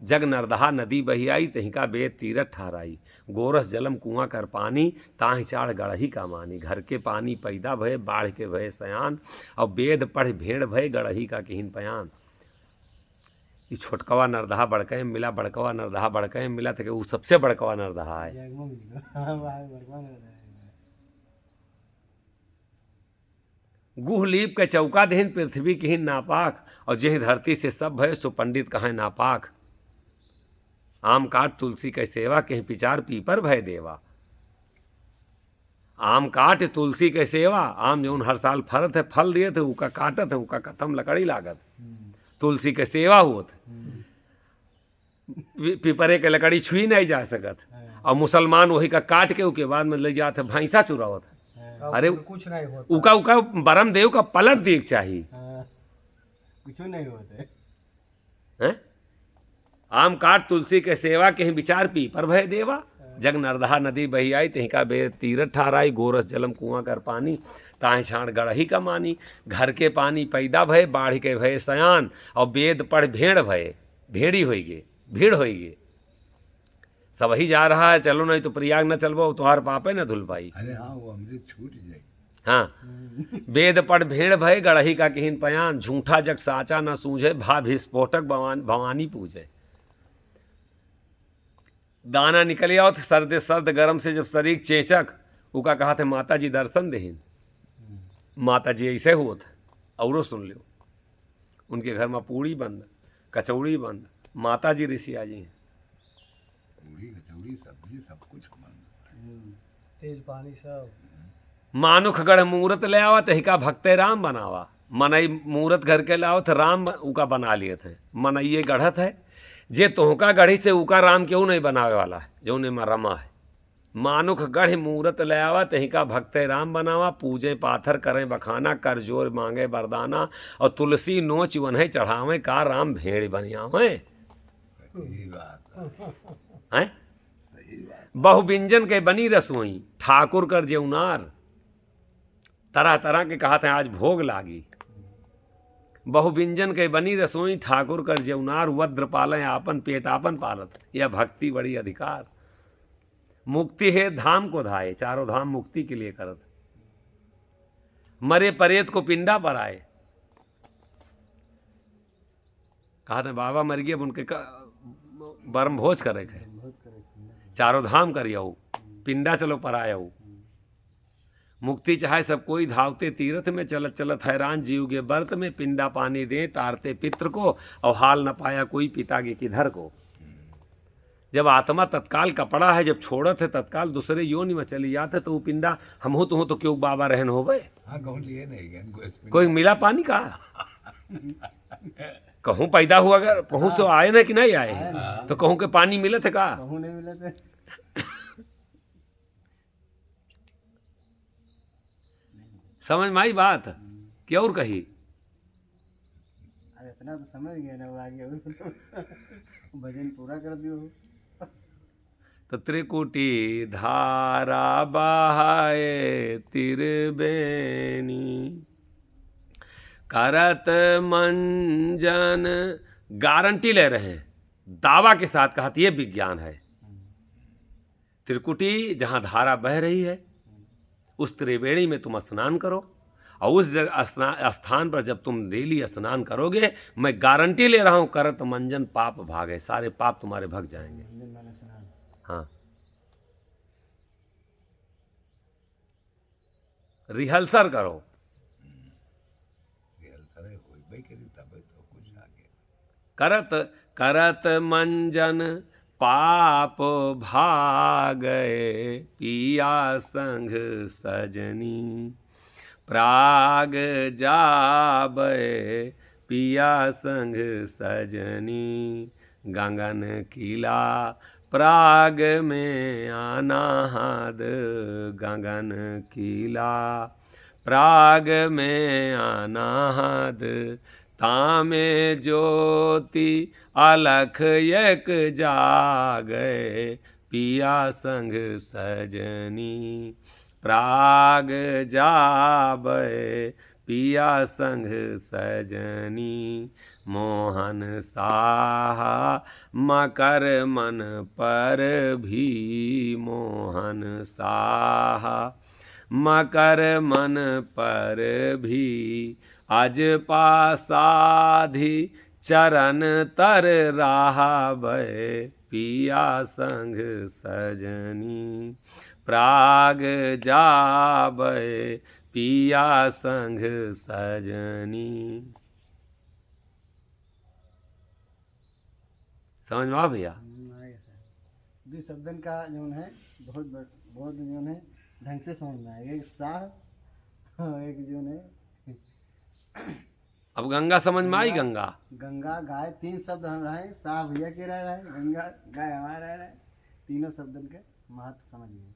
जग नरदहा नदी बही आई, तहीं का बेद तीरथ ठहराई, गोरस जलम कुआं कर पानी, ताहि चाड़ गढ़ही का मानी। घर के पानी पैदा भय, बाढ़ के भय सयान, और वेद पढ़ भेड़ भय, गढ़ही का किहिन पयान। ये छोटकवा नरदहा बड़के में मिला, बड़कवा नरदहा बड़के में मिला, तो वो सबसे बड़कवा नरदहा है। गुह लीप के चौका देहिन, पृथ्वी किहिन नापाक, और जेहि धरती से सब भय, सो पंडित कहें नापाक। आम काट तुलसी के सेवा, कहीं पिचार पीपर भय देवा। आम काट तुलसी के सेवा, आम जौन हर साल फरत है, फल दिए थे उका काटत है, उका खत्म लकड़ी लागत। तुलसी के सेवा हुत, पीपरे के लकड़ी छुई नहीं जा सकत, और मुसलमान वही का काट के उसके बाद में ले जाते भैंसा चुरावत। अरे कुछ नहीं होता, उका बरम देव का पलट देख चाहिए, कुछ नहीं होता हैं? आम काट तुलसी के सेवा, कहीं विचार पी पर भय देवा। जग नरदहा नदी बही आई, तहीं का बेद तीरथ ठहराई, गोरस जलम कुआं कर पानी, ताहि छाण गढ़ही का मानी। घर के पानी पैदा भय, बाढ़ के भय सयान, और वेद पढ़ भेड़ भय, भेड़ी होइगे, भीड़ होइगे। सब ही जा रहा है, चलो नहीं तो प्रयाग न चलबो तुम्हार पापे न धुल पाई। अरे हाँ, वो हमसे छूट जाएगी। हाँ, वेद पढ़ भेड़ भय गढ़ही का किहिन पयान, झूठा जग साचा न सूझे, भा विस्फोटक भवानी पूजे। दाना निकल आओ तो सर्द सर्द गर्म से जब शरीर चेचक, उका कहा थे माता जी दर्शन देहिन। माता जी ऐसे हुआ था, औरो सुन लो, उनके घर में पूड़ी बंद, कचौड़ी बंद, माता जी ऋषि जी हैं। पूरी कचौड़ी सब्जी सब कुछ बंद। तेल पानी सब। मानुख गढ़ मूरत ले आवा तहिका भक्ते राम बनावा। मनई मूरत घर के लाओ थे राम उका बना लिए थे। मनइये गढ़त है जे तोहका गढ़ी से उका राम क्यों नहीं बनावे वाला है, जो उन्हें रमा है। मानुख गढ़ मूरत ले आवा तहिका भक्ते राम बनावा। पूजे पाथर करें बखाना, कर जोर मांगे वरदाना, और तुलसी नोच वन्हे चढ़ावे, का राम भेड़ बनियावे। सही बात, हैं सही बात। बहु व्यंजन के बनी रसोई, ठाकुर कर जेउनार। तरह तरह के कहा थे आज भोग लागी। बहु व्यंजन के बनी रसोई, ठाकुर कर जेउनार। वज्र पालें आपन पेट आपन पालत, यह भक्ति बड़ी अधिकार। मुक्ति है धाम को धाये, चारों धाम मुक्ति के लिए करत। मरे परेत को पिंडा पर आए, कहा था बाबा मर गए, अब उनके बरम भोज करे थे। चारों धाम करियऊ, पिंडा चलो पर आयऊ। मुक्ति चाहे सब कोई धावते तीर्थ में, चलत चलत हैरान जीव के बर्त में। पिंडा पानी दे तारते पित्र को, और हाल न पाया कोई पिता के किधर को। जब आत्मा तत्काल कपड़ा है, जब छोड़त है तत्काल दूसरे योनि में चली जाते, तो वो पिंडा हम हो तो क्यों बाबा रहन हो गए। हाँ, कहूँ लिए नहीं गए इनको इसमें। कोई मिला पानी का कहूँ पैदा हुआ, अगर पहुँच तो आए ना कि नहीं आए, तो कहूँ के पानी मिले थे का। कहूँ नहीं मिले थे। समझ में आई बात कि और कही। अब इतना तो समझ गए ना, वो आगे और भजन पूरा कर दियो। तो त्रिकुटी धारा बहाए तिरबेनी, करत मंजन। गारंटी ले रहे हैं, दावा के साथ कहा ये विज्ञान है। त्रिकुटी जहां धारा बह रही है, उस त्रिवेणी में तुम स्नान करो, और उस जगह स्थान पर जब तुम डेली स्नान करोगे, मैं गारंटी ले रहा हूं, करत मंजन पाप भागे, सारे पाप तुम्हारे भग जाएंगे। हाँ, रिहर्सल करो। रिहर्सल होई भाई करी तब तो कुछ आगे। करत करत मंजन पाप भागए, पिया संग सजनी। प्राग जाबे पिया संग सजनी। गगन किला प्राग में आना हाद, गगन किला प्राग में आना हाद। तामे ज्योति अलख एक जागए, पिया संग सजनी। प्राग जाबे पिया संग सजनी। मोहन साहा मकर मन पर भी, मोहन साहा मकर मन पर भी। अज पासाधि चरण तर राहबे, पिया संग सजनी। प्राग जाबे पिया संग सजनी। समझ में आ भैया। दो शब्दन का जो है बहुत बहुत जो है ढंग से समझ में आएगा। एक साह और एक जो है अब गंगा समझ में आई। गंगा गंगा गाय, तीन शब्द हम रहे। साह भैया के रह रहे, गंगा गाय हमारा रह रहे। तीनों शब्दन के महत्व समझ गए।